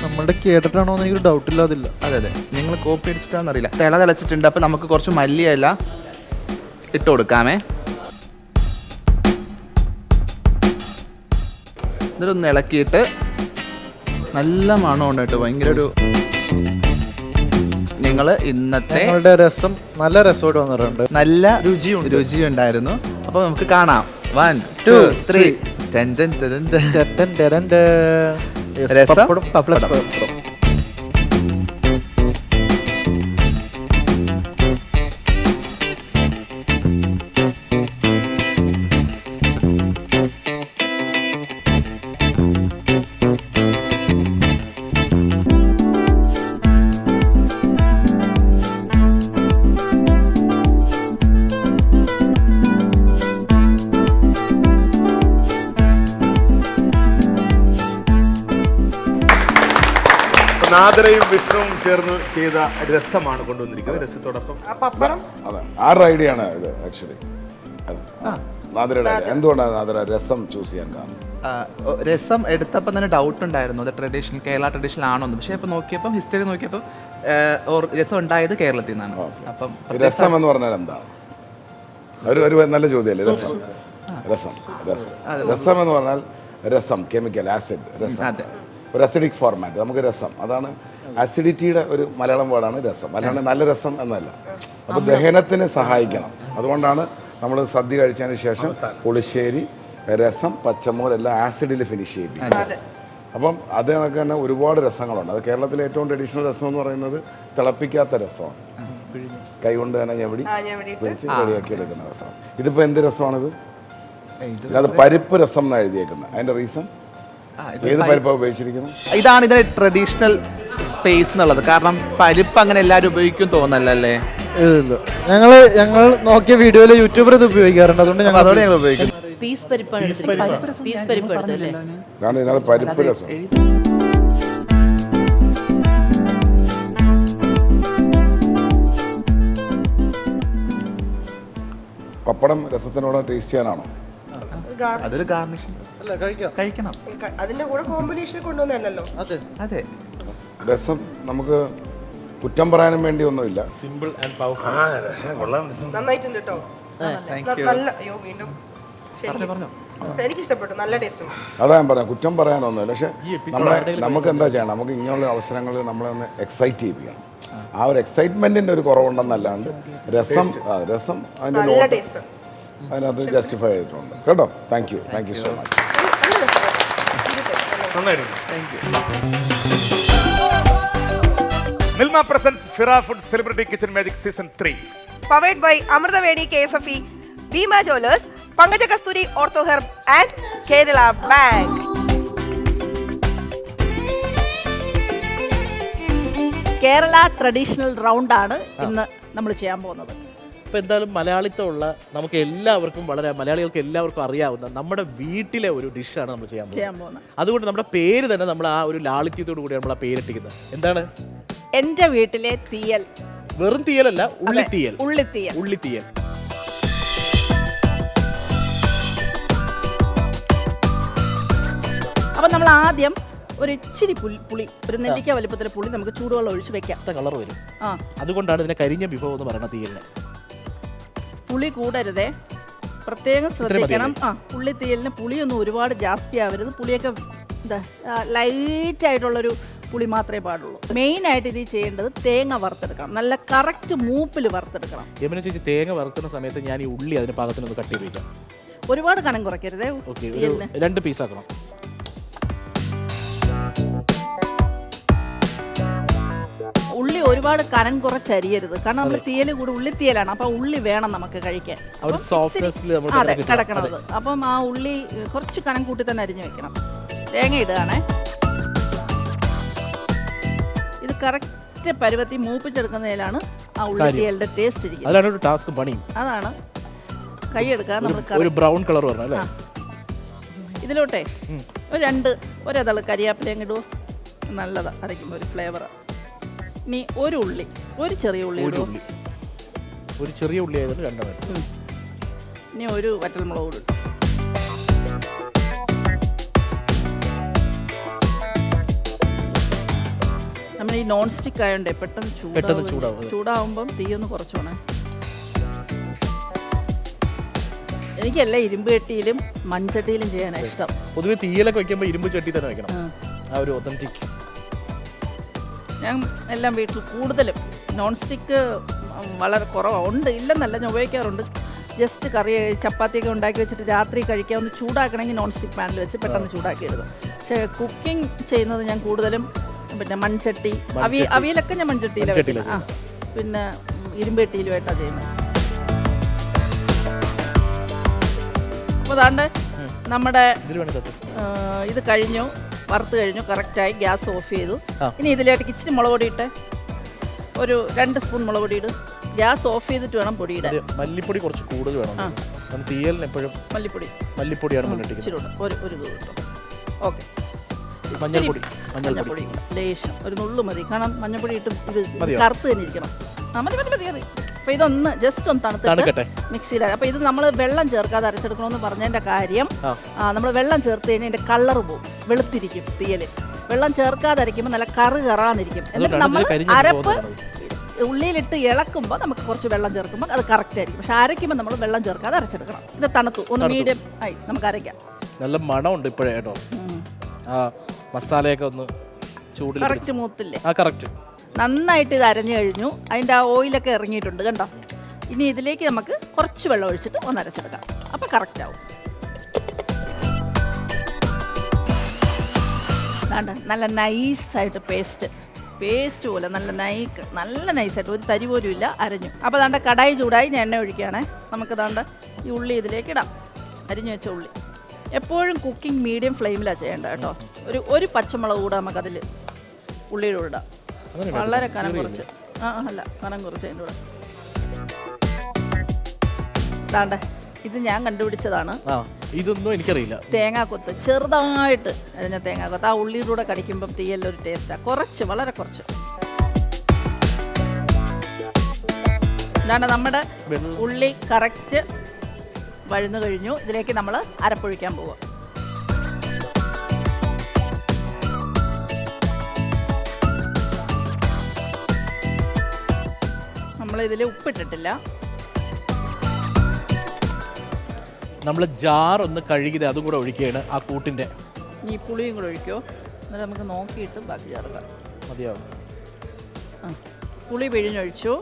നമ്മളുടെ കേട്ടിട്ടാണോ എന്ന് എനിക്ക് ഡൗട്ട് ഇല്ലാതില്ല. അതെ അതെ, നിങ്ങൾ കോപ്പി അടിച്ചിട്ടാണെന്നറിയില്ല. തിളച്ചിട്ടുണ്ട്. അപ്പൊ നമുക്ക് കുറച്ച് മല്ലിയില ഇട്ട് കൊടുക്കാമേ. എന്നിട്ടൊന്ന് ഇളക്കിയിട്ട് നല്ല മണമുണ്ട് കേട്ടോ. ഭയങ്കര ഒരു നിങ്ങൾ ഇന്നത്തെ ഞങ്ങളുടെ രസം നല്ല രസമായിട്ട് വന്നിട്ടുണ്ട്. നല്ല രുചിയുണ്ടായിരുന്നു. അപ്പൊ നമുക്ക് കാണാം. 1 2 3. രസം, പപ്പടം. നാദരയും വിഷ്ണുവും ചേർന്ന് ചെയ്ത രസമാണ് കൊണ്ടുവന്നിരിക്കുന്നത്. രസത്തോടൊപ്പം അതെ, ആരുടെ ഐഡിയ ആണ് ഇത് ആക്ച്വലി? നാദരയുടെ എന്തുകൊണ്ടാണ് നാദര രസം ചൂസ് ചെയ്യാൻ കാരണം? രസം എടുത്തപ്പോൾ തന്നെ ഡൗട്ട് ഉണ്ടായിരുന്നു അത് ട്രഡീഷണൽ കേരള ട്രഡീഷണൽ ആണോന്ന്. പക്ഷേ ഇപ്പൊ നോക്കിയപ്പോൾ ഹിസ്റ്ററി നോക്കിയപ്പോൾ രസം ഉണ്ടായത് കേരളത്തിൽ നിന്നാണ്. അപ്പം രസം എന്ന് പറഞ്ഞാൽ എന്താണ്? ഒരു നല്ല ചോദ്യമല്ലേ രസം? രസം രസം രസം എന്ന് പറഞ്ഞാൽ രസം, കെമിക്കൽ, ആസിഡ്, രസം. അതെ, ഒരു അസിഡിക് ഫോർമാറ്റ്. നമുക്ക് രസം, അതാണ് ആസിഡിറ്റിയുടെ ഒരു മലയാളം വേർഡാണ് രസം. അല്ലാണ്ട് നല്ല രസം എന്നല്ല. അപ്പോൾ ദഹനത്തിന് സഹായിക്കണം. അതുകൊണ്ടാണ് നമ്മൾ സദ്യ കഴിച്ചതിന് ശേഷം പുളിശ്ശേരി, രസം, പച്ചമോര് എല്ലാം ആസിഡിൽ ഫിനിഷ് ചെയ്യിപ്പിക്കും. അപ്പം അത് കണക്ക് തന്നെ ഒരുപാട് രസങ്ങളുണ്ട്. അത് കേരളത്തിലെ ഏറ്റവും ട്രഡീഷണൽ രസം എന്ന് പറയുന്നത് തിളപ്പിക്കാത്ത രസമാണ്. കൈകൊണ്ട് തന്നെ ഞെവിടി പിടിച്ച് റെഡിയാക്കി എടുക്കുന്ന രസമാണ്. ഇതിപ്പോൾ എന്ത് രസമാണിത്? അത് പരിപ്പ് രസം എന്നാണ് എഴുതിയേക്കുന്നത്. അതിൻ്റെ റീസൺ ഏത് പരിപ്പാണ് ഉപയോഗിച്ചിരിക്കുന്നത്? ഇതാണ് ഇതിന്റെ ട്രഡീഷണൽ സ്പേസ് എന്നുള്ളത്. കാരണം പരിപ്പ് അങ്ങനെ എല്ലാവരും ഉപയോഗിക്കും തോന്നല്ലേ? ഞങ്ങൾ നോക്കിയ വീഡിയോയിൽ യൂട്യൂബർ ഇത് ഉപയോഗിക്കാറുണ്ട്. അതുകൊണ്ട് ഞങ്ങൾ അതോടെ ഞങ്ങൾ ഉപയോഗിക്കും. പീസ് പരിപ്പാണ് എടുത്തിരിക്കുന്നത്. പീസ് പരിപ്പ് എടുത്തല്ലേ? കാരണം ഇതിനകത്ത് പരിപ്പ് രസം. പപ്പടം രസത്തിനോട് ടേസ്റ്റ് ചെയ്യാനാണോ? അതൊരു ഗാർണിഷിംഗ്. കഴിക്കണം. അതിന്റെ കൂടെ കോമ്പിനേഷൻ കൊണ്ടുവന്നല്ലോ. അതെ, രസം നമുക്ക് കുറ്റം പറയാനും വേണ്ടി ഒന്നുമില്ല. Simple and powerful. നന്നായിട്ടുണ്ട് കേട്ടോ. നല്ല അയ്യോ വീണ്ടും എനിക്ക് ഇഷ്ടപ്പെട്ടു. നല്ല ടേസ്റ്റ്. അതാ ഞാൻ പറയാം, കുറ്റം പറയാനൊന്നുമില്ല. പക്ഷെ നമുക്ക് എന്താ ചെയ്യണം? നമുക്ക് ഇങ്ങനെയുള്ള അവസരങ്ങളിൽ നമ്മളെ ഒന്ന് എക്സൈറ്റ് ചെയ്യിപ്പിക്കണം. ആ ഒരു എക്സൈറ്റ്മെന്റിന്റെ ഒരു കുറവുണ്ടെന്നല്ലാണ്ട് രസം അതിന്റെ നോട്ട് അതിനകത്ത് ജസ്റ്റിഫൈ ചെയ്തിട്ടുണ്ട് കേട്ടോ. Thank you so much. Milma presents ഫിറ food celebrity kitchen magic season 3 powered by Amrithaveni KSFE, Bhima jewellers, Pankaja Kasthuri ortho herb and Kerala bank. Kerala traditional round ആണ് ഇന്ന് നമ്മൾ ചെയ്യാൻ പോകുന്നത്. ഇപ്പം എന്തായാലും മലയാളിത്തമുള്ള നമുക്ക് എല്ലാവർക്കും മലയാളികൾക്ക് എല്ലാവർക്കും അറിയാവുന്ന നമ്മുടെ വീട്ടിലെ ഒരു ഡിഷാണ് നമ്മൾ ചെയ്യാൻ പോകുന്നത്. അതുകൊണ്ട് നമ്മുടെ പേര് തന്നെ നമ്മൾ ആ ഒരു ലാളിത്യത്തോടു കൂടി നമ്മൾ ആ പേരിട്ടിരിക്കുന്നത്. എന്താണ്? എൻ്റെ വീട്ടിലെ തീയൽ. വെറും തീയലല്ല, ഉള്ളിത്തീയൽ. ഉള്ളിത്തീയൽ. അപ്പം നമ്മൾ ആദ്യം ഒരു ഇച്ചിരി പുളി, ഒരു നെല്ലിക്ക വലുപ്പത്തിലെ പുളി നമുക്ക് ചൂടുവെള്ളം ഒഴിച്ച് വെക്കാം. കളർ വരും. അതുകൊണ്ടാണ് ഇതിനെ കരിഞ്ഞ വിഭവം എന്ന് പറയുന്നത്. തീയലിന് പുളി കൂടരുതേ, പ്രത്യേകം ശ്രദ്ധിക്കണം. ഉള്ളിത്തീയലിന് പുളിയൊന്നും ഒരുപാട് ജാസ്തി ആവരുത്. പുളിയൊക്കെ എന്താ ലൈറ്റ് ആയിട്ടുള്ളൊരു പുളി മാത്രമേ പാടുള്ളൂ. മെയിനായിട്ട് ഇത് ചെയ്യേണ്ടത് തേങ്ങ വറുത്തെടുക്കണം, നല്ല കറക്റ്റ് മൂപ്പിൽ വറുത്തെടുക്കണം. യമുന ചേച്ചി, തേങ്ങ വറുക്കുന്ന സമയത്ത് ഞാൻ ഈ ഉള്ളി അതിന് പാകത്തിനൊന്ന് കട്ട് ചെയ്ത് വയ്ക്കാം. ഒരുപാട് കനം കുറയ്ക്കരുതേ. ഓക്കെ, ഒരു 2 പീസ് ആക്കണം. ഉള്ളി ഒരുപാട് കനം കുറച്ചരിയരുത്, കാരണം നമ്മൾ തീയല് കൂടി ഉള്ളിത്തീയലാണ്, അപ്പൊ ഉള്ളി വേണം നമുക്ക് കഴിക്കാൻ. അതെ, കിടക്കണത്. അപ്പം ആ ഉള്ളി കുറച്ച് കനം കൂട്ടി തന്നെ അരിഞ്ഞു വെക്കണം. തേങ്ങ ഇടുകയാണേ. ഇത് കറക്റ്റ് പരുവത്തി മൂപ്പിച്ചെടുക്കുന്നതിലാണ് ആ ഉള്ളിത്തീയലിന്റെ ടേസ്റ്റ് ഇരിക്കുന്നത്. അതാണ് ഒരു ടാസ്ക് പണി. അതാണ് കൈ എടുക്കുക. നമ്മൾ ഒരു ബ്രൗൺ കളർ വരണം അല്ലേ? ഇതിലോട്ടെ ഒരതള് കരിയാപ്പിലയും ഇടുവോ, നല്ലതാ അരയ്ക്കുമ്പോൾ ഒരു ഫ്ലേവർ. ഇനി ഒരു ചെറിയ ഉള്ളി ഇടുവോ. ഒരു ചെറിയ ഉള്ളി ആയതുകൊണ്ട് 2 വേണം. ഇനി ഒരു വറ്റൽമുളക് കൂടി. നമ്മൾ ഈ നോൺ സ്റ്റിക്ക് ആയതുകൊണ്ട് പെട്ടെന്ന് ചൂടാവുമ്പം തീയൊന്ന് കുറച്ചോണേ. എനിക്കെല്ലാം ഇരുമ്പ് ചട്ടിയിലും മൺചട്ടിയിലും ചെയ്യാനാണ് ഇഷ്ടം. പൊതുവെ തീയിലൊക്കെ വെക്കുമ്പോൾ ഇരുമ്പ് ചട്ടി തന്നെ വെക്കണം, ആ ഒരു ഒത്തന്റിക്. ഞാൻ എല്ലാം വീട്ടിൽ കൂടുതലും നോൺ സ്റ്റിക്ക് വളരെ കുറവാണ്. ഉണ്ട്, ഇല്ലെന്നല്ല, ഞാൻ ഉപയോഗിക്കാറുണ്ട്. ജസ്റ്റ് കറി ചപ്പാത്തിയൊക്കെ ഉണ്ടാക്കി വെച്ചിട്ട് രാത്രി കഴിക്കാൻ ഒന്ന് ചൂടാക്കണമെങ്കിൽ നോൺ സ്റ്റിക്ക് പാനിൽ വെച്ച് പെട്ടെന്ന് ചൂടാക്കി എടുക്കും. പക്ഷേ കുക്കിംഗ് ചെയ്യുന്നത് ഞാൻ കൂടുതലും പിന്നെ മൺചട്ടി, അവിയലൊക്കെ ഞാൻ മൺചട്ടിയിലാണ്. പിന്നെ ഇരുമ്പ് ചട്ടിയിലുമായിട്ടാണ് ചെയ്യുന്നത്. അപ്പോൾ അതാണ്ട് നമ്മുടെ ഇത് കഴിഞ്ഞു, വറുത്ത് കഴിഞ്ഞു, കറക്റ്റായി. ഗ്യാസ് ഓഫ് ചെയ്തു. ഇനി ഇതിലേക്ക് ഇച്ചിരി മുളക് പൊടി ഇട്ട് ഒരു 2 സ്പൂൺ മുളക് പൊടി ഇടും. ഗ്യാസ് ഓഫ് ചെയ്തിട്ട് വേണം പൊടി ഇടാൻ. മല്ലിപ്പൊടി കുറച്ച് കൂടുതൽ വേണം. തീയലിന് എപ്പോഴും മല്ലിപ്പൊടിയാണ് ഇച്ചിരി ഒരു ഇത് കിട്ടും. ഓക്കെ, മഞ്ഞൾപ്പൊടി ലേശം ഒരു നുള്ളു മതി, കാരണം മഞ്ഞൾപ്പൊടി ഇട്ടും ഇത് കറുത്ത് തന്നെ ഇരിക്കണം. മതി. അപ്പോൾ ഇതൊന്ന് ജസ്റ്റ് ഒന്ന് തണുത്തിട്ട് മിക്സിയിലാണ്. അപ്പോൾ ഇത് നമ്മൾ വെള്ളം ചേർക്കാതെ അരച്ചെടുക്കണമെന്ന് പറഞ്ഞതിൻ്റെ കാര്യം, നമ്മൾ വെള്ളം ചേർത്ത് കഴിഞ്ഞാൽ അതിൻ്റെ കളർ പോകും, വെളുത്തിരിക്കും തീയൽ. വെള്ളം ചേർക്കാതെ അരയ്ക്കുമ്പോൾ നല്ല കറാന്നിരിക്കും. എന്നിട്ട് നമ്മൾ അരപ്പ് ഉള്ളിയിലിട്ട് ഇളക്കുമ്പോൾ നമുക്ക് കുറച്ച് വെള്ളം ചേർക്കുമ്പോൾ അത് കറക്റ്റ് ആയിരിക്കും. പക്ഷെ അരയ്ക്കുമ്പോൾ നമ്മൾ വെള്ളം ചേർക്കാതെ അരച്ചെടുക്കണം. ഇത് തണുത്തു, ഒന്ന് മീഡിയം ആയി നമുക്ക് അരയ്ക്കാം. നല്ല മണമുണ്ട് ഇപ്പോഴേ കേട്ടോ. മസാലയൊക്കെ ഒന്ന് ചൂടിൽ കറക്റ്റ് മൂത്തില്ലേ? കറക്റ്റ്. നന്നായിട്ട് ഇത് അരഞ്ഞു കഴിഞ്ഞു. അതിൻ്റെ ആ ഓയിലൊക്കെ ഇറങ്ങിയിട്ടുണ്ട് കണ്ടോ. ഇനി ഇതിലേക്ക് നമുക്ക് കുറച്ച് വെള്ളം ഒഴിച്ചിട്ട് ഒന്ന് അരച്ചെടുക്കാം. അപ്പോൾ കറക്റ്റ് ആവും. നല്ല നൈസായിട്ട് പേസ്റ്റ് പോലെ നല്ല നൈസായിട്ട് ഒരു തരി പോലും ഇല്ല, അരഞ്ഞു. അപ്പോൾ ദാണ്ട കടായി ചൂടായി, ഞാൻ എണ്ണ ഒഴിക്കുകയാണേ. നമുക്ക് ദാണ്ട ഈ ഉള്ളി ഇതിലേക്ക് ഇടാം, അരിഞ്ഞു വെച്ച ഉള്ളി. എപ്പോഴും കുക്കിംഗ് മീഡിയം ഫ്ലെയിമിലാണ് ചെയ്യേണ്ടത് കേട്ടോ. ഒരു പച്ചമുളക് കൂടെ നമുക്കതിൽ ഉള്ളിയുടെ ഇടാം. വളരെ കനം കുറച്ച്, കനം കുറച്ച് അതിൻ്റെ കൂടെ. ദാണ്ട ഇത് ഞാൻ കണ്ടുപിടിച്ചതാണ്. ഇതൊന്നും എനിക്കറിയില്ല. തേങ്ങാക്കൊത്ത് ചെറുതായിട്ട് അരിഞ്ഞ തേങ്ങാക്കൊത്ത് ആ ഉള്ളിയുടെ കൂടെ കടിക്കുമ്പം തീയലൊരു ടേസ്റ്റാണ്. കുറച്ച്, വളരെ കുറച്ച്. ഇതാണ് നമ്മുടെ ഉള്ളി കറക്റ്റ് വഴന്നു കഴിഞ്ഞു. ഇതിലേക്ക് നമ്മൾ അരപ്പൊഴിക്കാൻ പോവുക. നമ്മളിതിൽ ഉപ്പിട്ടിട്ടില്ല. നമ്മൾ ജാർ ഒന്ന് കഴുകിയത് അതും കൂടെ ഒഴിക്കുകയാണ് ആ കൂട്ടിൻ്റെ. ഈ പുളിയും കൂടെ ഒഴിക്കുമോ? എന്നിട്ട് നമുക്ക് നോക്കിയിട്ട് ബാക്കി ചേർക്കാം. മതിയാവും. പുളി പിഴിഞ്ഞൊഴിച്ചു,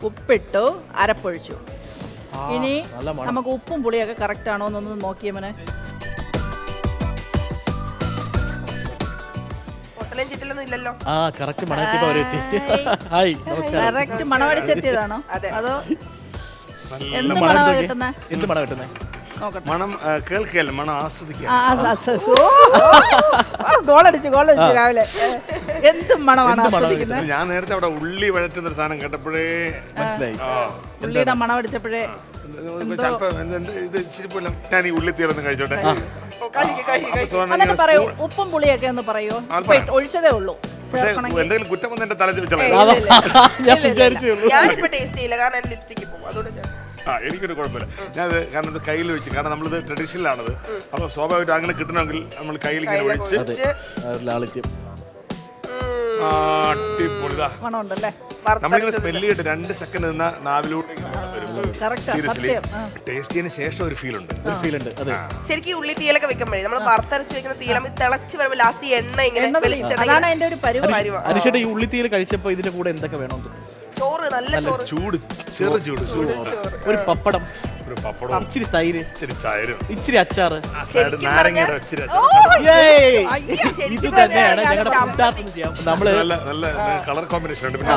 ഉപ്പിട്ടു, അരപ്പൊഴിച്ചു. ഇനി നമുക്ക് ഉപ്പും പുളിയൊക്കെ കറക്റ്റ് ആണോ എന്നൊന്ന് നോക്കിയമനെ. കറക്റ്റ് മണമടിച്ചെത്തിയതാണോ അതോ എന്ത് മണമാണ് കിട്ടുന്നത്? എന്ത് മണം കിട്ടുന്നത്? മണം കേൾക്കല്ല, മണം ആസ്വദിക്കുക. ഗോളടിച്ചു രാവിലെ. എന്ത് മണമാണ് ആസ്വദിക്കുന്നത്? ഞാൻ നേരത്തെ അവിടെ ഉള്ളി വഴറ്റുന്ന ഒരു സാധനം കേട്ടപ്പോഴേ മനസ്സിലായി. ഉള്ളിയുടെ മണം അടിച്ചപ്പോഴേ ഇത് ഇച്ചിരി പോലും ഞാൻ ഈ ഉള്ളി തീർന്ന് കഴിച്ചോട്ടെ. എന്നിട്ട് പറയൂ, ഉപ്പും പുളിയൊക്കെ ഒന്ന് പറയോ? ഒഴിച്ചതേ ഉള്ളൂ. എന്തെങ്കിലും കുറ്റം വന്ന് എന്റെ തലത്തിൽ വെച്ചാൽ എനിക്കൊരു കുഴപ്പമില്ല. ഞാനത് കാരണം ഇത് കയ്യിൽ വെച്ച്, കാരണം നമ്മളിത് ട്രഡീഷണലാണത്. അപ്പോൾ സ്വാഭാവികമായിട്ട് അങ്ങനെ കിട്ടണമെങ്കിൽ നമ്മൾ കയ്യിൽ ഇങ്ങനെ ഒഴിച്ച് ലാളിത്യം. അടിപൊളിതാ. മണമുണ്ടല്ലേ? നമ്മളിങ്ങനെ സ്മെല്ല് ചെയ്തിട്ട് 2 സെക്കൻഡ് നിന്ന നാവിലൂടെ ടേസ്റ്റ് ചെയ്യുന്ന ശേഷം ഒരു ഫീൽ ഉണ്ട്. ശരിക്കും ഉള്ളി തീയലൊക്കെ വെക്കുമ്പോഴേ നമ്മൾ വറുത്തരച്ച് വെക്കുന്ന തീയലം തിളച്ച് വരുമ്പോൾ ലാസ്റ്റ് എണ്ണ ഇങ്ങനെ അതാണ് അതിന്റെ ഒരു പരിപാടി. അനുഷേട്ടാ ഈ ഉള്ളിത്തീയൽ കഴിച്ചപ്പോ ഇതിന്റെ കൂടെ എന്തൊക്കെ വേണം? ചോറ്, നല്ല ചോറ്, ചൂട്, ചെറു ചൂട്, ഒരു പപ്പടം, ഒരു പപ്പടം, ഇച്ചിരി തൈര്, ഇച്ചിരി ചായരും, ഇച്ചിരി അച്ചാറ്. നാരങ്ങയുടെ ഇച്ചിരി ഇത് തന്നെയാണ് ഞങ്ങളുടെ ഫുഡ് ആർട്ട് ചെയ്യാം. നമ്മള് നല്ല കളർ കോമ്പിനേഷൻ ഉണ്ട്. പിന്നെ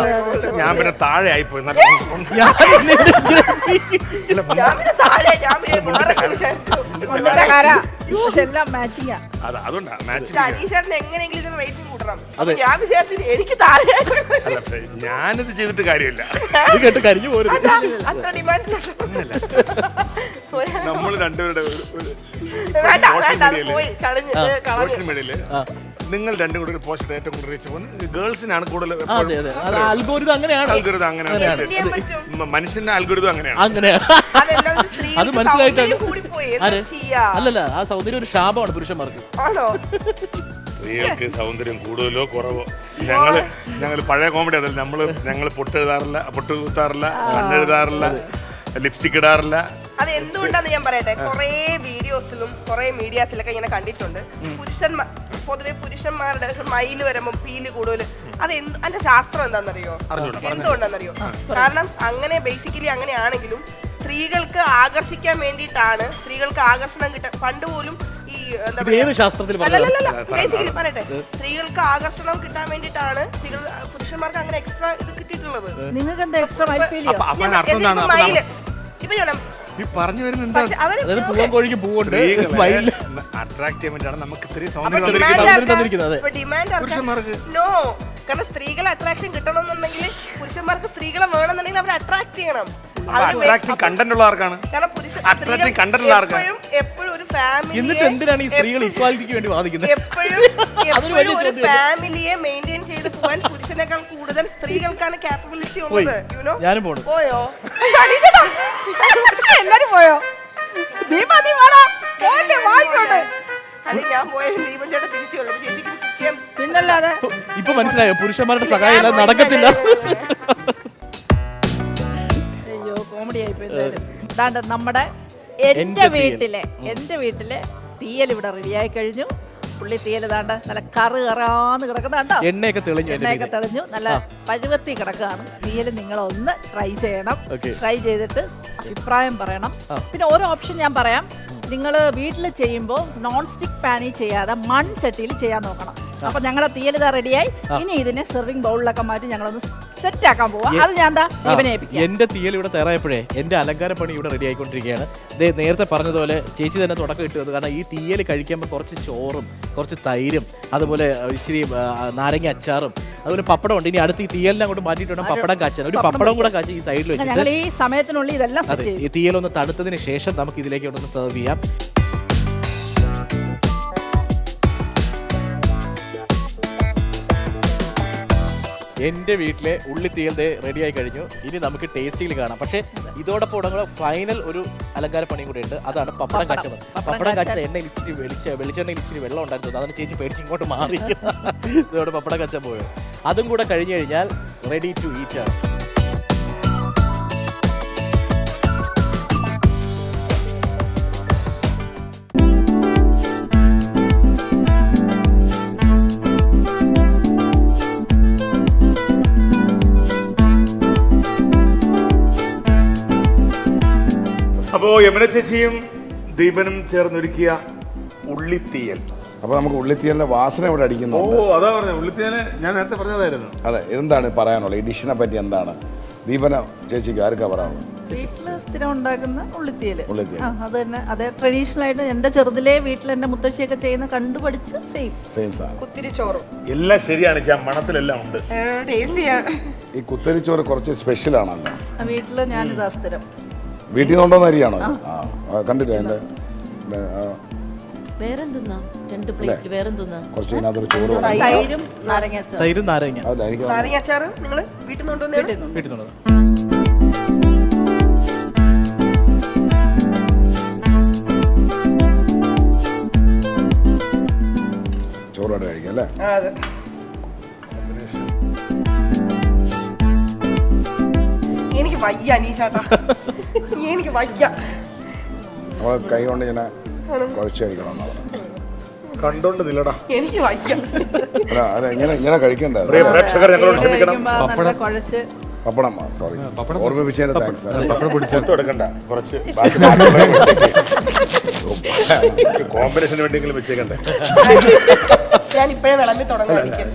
ഞാൻ പിന്നെ താഴെ ആയിപ്പോയി. അതുകൊണ്ടാണ് എനിക്ക് താഴെ ഞാനിത് ചെയ്തിട്ട് കാര്യമില്ല. കേട്ട് കരിഞ്ഞു പോരുത്. അത്ര ഡിമാൻഡ് നമ്മൾ രണ്ടുപേരുടെ സോഷ്യൽ മീഡിയയില് നിങ്ങൾ രണ്ടും കൂടെ ഒരു പോസ്റ്റ് ഏറ്റവും കൂടുതൽ റീച്ച് പോകുന്നത് ഗേൾസിനാണ് കൂടുതൽ. അൽഗോരിതം അങ്ങനെയാണ്. മനുഷ്യന്റെ അൽഗോരിതം അങ്ങനെയാണ്. അത് മനസ്സിലായിട്ടാണ്. അല്ലല്ല, ആ സൗന്ദര്യം ഒരു ശാപമാണ് പുരുഷന്മാർക്ക്. സ്ത്രീകൾക്ക് സൗന്ദര്യം കൂടുതലോ കുറവോ. ഞങ്ങൾ പഴയ കോമഡി അതല്ല. ഞങ്ങൾ പൊട്ടെഴുതാറില്ല, പൊട്ട് കുത്താറില്ല, കണ്ണെഴുതാറില്ല, ലിപ്സ്റ്റിക് ഇടാറില്ല. അത് എന്തുകൊണ്ടാന്ന് ഞാൻ പറയട്ടെ. കുറെ വീഡിയോസിലും കുറെ മീഡിയാസിലൊക്കെ ഇങ്ങനെ കണ്ടിട്ടുണ്ട്. പൊതുവെ പുരുഷന്മാരുടെ മയില് വരുമ്പോ പീല് കൂടുതൽ. അതിന്റെ ശാസ്ത്രം എന്താണെന്നറിയോ? എന്തുകൊണ്ടാണെന്നറിയോ? കാരണം അങ്ങനെ ബേസിക്കലി അങ്ങനെയാണെങ്കിലും സ്ത്രീകൾക്ക് ആകർഷിക്കാൻ വേണ്ടിയിട്ടാണ്, സ്ത്രീകൾക്ക് ആകർഷണം കിട്ടാൻ പണ്ട് പോലും ഈ ബേസിക്കലി പറയട്ടെ, സ്ത്രീകൾക്ക് ആകർഷണം കിട്ടാൻ വേണ്ടിയിട്ടാണ് പുരുഷന്മാർക്ക് അങ്ങനെ എക്സ്ട്രാ ഇത് കിട്ടിയിട്ടുള്ളത്. നിങ്ങൾക്ക് എന്താ എക്സ്ട്രാ മയില് ഇപ്പൊ പറഞ്ഞു വരുന്നത് എന്താ? അട്രാക്ട് ചെയ്യാൻ വേണ്ടിയാണ് നമുക്ക് ഇത്രയും പുരുഷന്മാർക്ക്. നോ, കാരണം സ്ത്രീകളെ അട്രാക്ഷൻ കിട്ടണമെന്നുണ്ടെങ്കിൽ പുരുഷന്മാർക്ക് സ്ത്രീകളെ വേണമെന്നുണ്ടെങ്കിൽ അവരെ അട്രാക്ട് ചെയ്യണം. കണ്ടന്റ് ഉള്ള ആർക്കാണ്? എപ്പോഴും ഒരു ഫാമിലി. എന്നിട്ട് എന്തിനാണ് ഈ സ്ത്രീകൾ ഇക്വാലിറ്റിക്ക് വേണ്ടി വാദിക്കുന്നത്? എപ്പോഴും ഒരു ഫാമിലിയെ മെയിൻറ്റെയിൻ ചെയ്ത് പോകാൻ പുരുഷനേക്കാൾ കൂടുതൽ സ്ത്രീകൾക്കാണ് കാപ്പബിലിറ്റി ഉള്ളത്. ഞാനും പോണു. പോയോ? എല്ലാരും പോയോ? ഞാൻ പോയ ദീപൻ ചേട്ടൻ തിരിച്ചു വന്നു. പിന്നല്ലാതെ ഇപ്പൊ മനസ്സിലായോ? പുരുഷന്മാരുടെ സഹായം നടക്കത്തില്ല. അയ്യോ, കോമഡി ആയിപ്പോയി. നമ്മുടെ എന്റെ വീട്ടിലെ തീയൽ ഇവിടെ റെഡിയായി കഴിഞ്ഞു. പുള്ളി തീയൽ താണ്ട നല്ല കറാന്ന് കിടക്കുന്നുണ്ടോ? എണ്ണയൊക്കെ തെളിഞ്ഞു നല്ല പരുവത്തി കിടക്കുകയാണ്. തീയൽ നിങ്ങളൊന്ന് ട്രൈ ചെയ്യണം. ട്രൈ ചെയ്തിട്ട് അഭിപ്രായം പറയണം. പിന്നെ ഓരോ ഓപ്ഷൻ ഞാൻ പറയാം. നിങ്ങൾ വീട്ടിൽ ചെയ്യുമ്പോൾ നോൺ സ്റ്റിക് പാനിൽ ചെയ്യാതെ മൺചട്ടിയിൽ ചെയ്യാൻ നോക്കണം. അപ്പൊ ഞങ്ങളുടെ തീയൽ ഇതാ റെഡിയായി. ഇനി ഇതിനെ സെർവിങ് ബൗളിലൊക്കെ മാറ്റി ഞങ്ങളൊന്ന് സെറ്റ് ആക്കാൻ പോവാം. അത് ഞാൻ എന്റെ തീയൽ ഇവിടെ തയ്യാറായപ്പോഴേ എന്റെ അലങ്കാര പണി ഇവിടെ റെഡി ആയിക്കൊണ്ടിരിക്കുകയാണ്. നേരത്തെ പറഞ്ഞതുപോലെ ചേച്ചി തന്നെ തുടക്കം ഇട്ടത്. കാരണം ഈ തീയൽ കഴിക്കുമ്പോൾ കുറച്ച് ചോറും കുറച്ച് തൈരും അതുപോലെ ഇച്ചിരി നാരങ്ങ അച്ചാറും അതുപോലെ പപ്പടം ഉണ്ട്. ഇനി അടുത്ത് ഈ തീയലിനെ അങ്ങോട്ട് മാറ്റിയിട്ട് പപ്പടം കാച്ചാൻ ഒരു പപ്പടം കൂടെ കാച്ചി ഈ സൈഡിൽ വെച്ചിട്ട് ഈ സമയത്തിനുള്ളിൽ ഇതെല്ലാം ഈ തീയലൊന്ന് തണുത്തതിന് ശേഷം നമുക്ക് ഇതിലേക്ക് ഒന്ന് സെർവ് ചെയ്യാം. എൻ്റെ വീട്ടിലെ ഉള്ളിത്തീയൽ റെഡിയായി കഴിഞ്ഞു. ഇനി നമുക്ക് ടേസ്റ്റിൽ കാണാം. പക്ഷേ ഇതോടൊപ്പം ഉടനെ ഫൈനൽ ഒരു അലങ്കാര പണിയും കൂടെ ഉണ്ട്. അതാണ് പപ്പടം കാച്ചത്. പപ്പടം കാച്ചത് എണ്ണയിൽ ഇച്ചിരി വെളിച്ചെണ്ണയിൽ ഇച്ചിരി വെള്ളം ഉണ്ടായിരുന്നു. അതാണ് ചേച്ചി പേടിച്ച് ഇങ്ങോട്ട് മാറി ഇതോടെ പപ്പടം കാച്ചാൻ പോയത്. അതും കൂടെ കഴിഞ്ഞു കഴിഞ്ഞാൽ റെഡി ടു ഈറ്റ് ആണ്. അപ്പോ യമുന ചേച്ചിയും ദീപനും ചേർന്നൊരുക്കിയ ഉള്ളിത്തീയൽ. അപ്പൊ നമുക്ക് ഉള്ളിത്തീയലിന്റെ വാസന ഇവിടെ അടിക്കുന്നു. അതാ പറഞ്ഞ ഉള്ളിത്തീയല് ഞാൻ നേരത്തെ പറഞ്ഞതായിരുന്നു. അതെ, എന്താണ് പറയാനുള്ളത് ഈ ഡിഷിനെ പറ്റി? എന്താണ് ദീപന ചേച്ചിക്ക് ആർക്കാ പറയാനുള്ളത്? വീട്ടില് സ്ഥിരം ഉണ്ടാക്കുന്ന ഉള്ളിത്തീയൽ. അത് തന്നെ, അതേ ട്രഡീഷണൽ ആയിട്ട് എന്റെ ചെറുതിലെ വീട്ടിൽ എന്റെ മുത്തശ്ശിയൊക്കെ ചെയ്യുന്ന കണ്ടുപഠിച്ച് സെയിം കുത്തിരിച്ചോറും എല്ലാം ശരിയാണ്. മണത്തിലെല്ലാം ഉണ്ട്. ഈ കുത്തരിച്ചോറ് കുറച്ച് സ്പെഷ്യൽ ആണല്ലോ. വീട്ടില് ഞാനിതാ സ്ഥിരം. വീട്ടിൽ നിന്നുണ്ടോന്ന് അറിയാണോ? കണ്ടില്ല എന്റെ കുറച്ച് ഇതിനകത്തൊരു ചോറ് തൈരും നാരങ്ങ. ചോറോടെ കഴിക്കാം അല്ലേ? വയ്യ അനീഷേട്ടാ, എനിക്ക് വയ്യ. നമ്മൾ കൈ കൊണ്ട് ഇങ്ങനെ കുഴച്ച് കഴിക്കണം എന്നാണ് പറഞ്ഞത്. കണ്ടോണ്ട് നില്ലടാ, എനിക്ക് വയ്യ. അല്ല ഇങ്ങനെ കഴിക്കണ്ടേ? പ്രേക്ഷകർ ഞങ്ങളോട് ക്ഷമിക്കണം. നല്ല കുഴച്ച് പപ്പടം, സോറി, ഓർമ്മിപ്പിച്ചതിന് താങ്ക്സ്. പപ്പടം പൊടിച്ചെടുത്ത് എടുക്കണ്ട, കുറച്ച് കോമ്പിനേഷന് വേണ്ടിയെങ്കിലും വെച്ചേക്കണ്ടേ. ഞാൻ ഇപ്പഴേ വിളമ്പി തുടങ്ങാതിരിക്കും.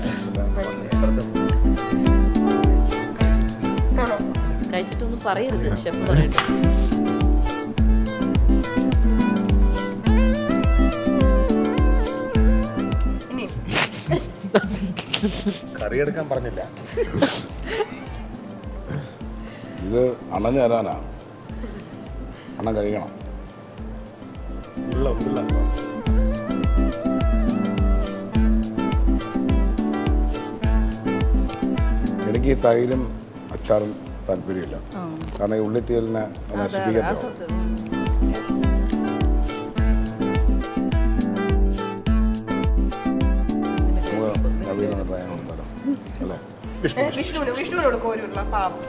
കഴിച്ചിട്ടൊന്നും പറയരുത് ഷെഫ് പറയട്ടെ. ഇനി കറി എടുക്കാൻ പറഞ്ഞില്ല. ഇത് അണ്ണന് തരാനാ, അണ്ണൻ കഴിക്കണം. ഉള്ള എനിക്ക് ഈ തൈരും അച്ചാറും താല്പര്യമില്ല, കാരണം ഈ ഉള്ളിത്തീയലിനെ നശിപ്പിക്കത്തോ. നവീനൊന്ന് ട്രൈ കൊടുത്താലോ അല്ലേ? വിഷ്ണുവിനോട് കോരുള്ള പാവം.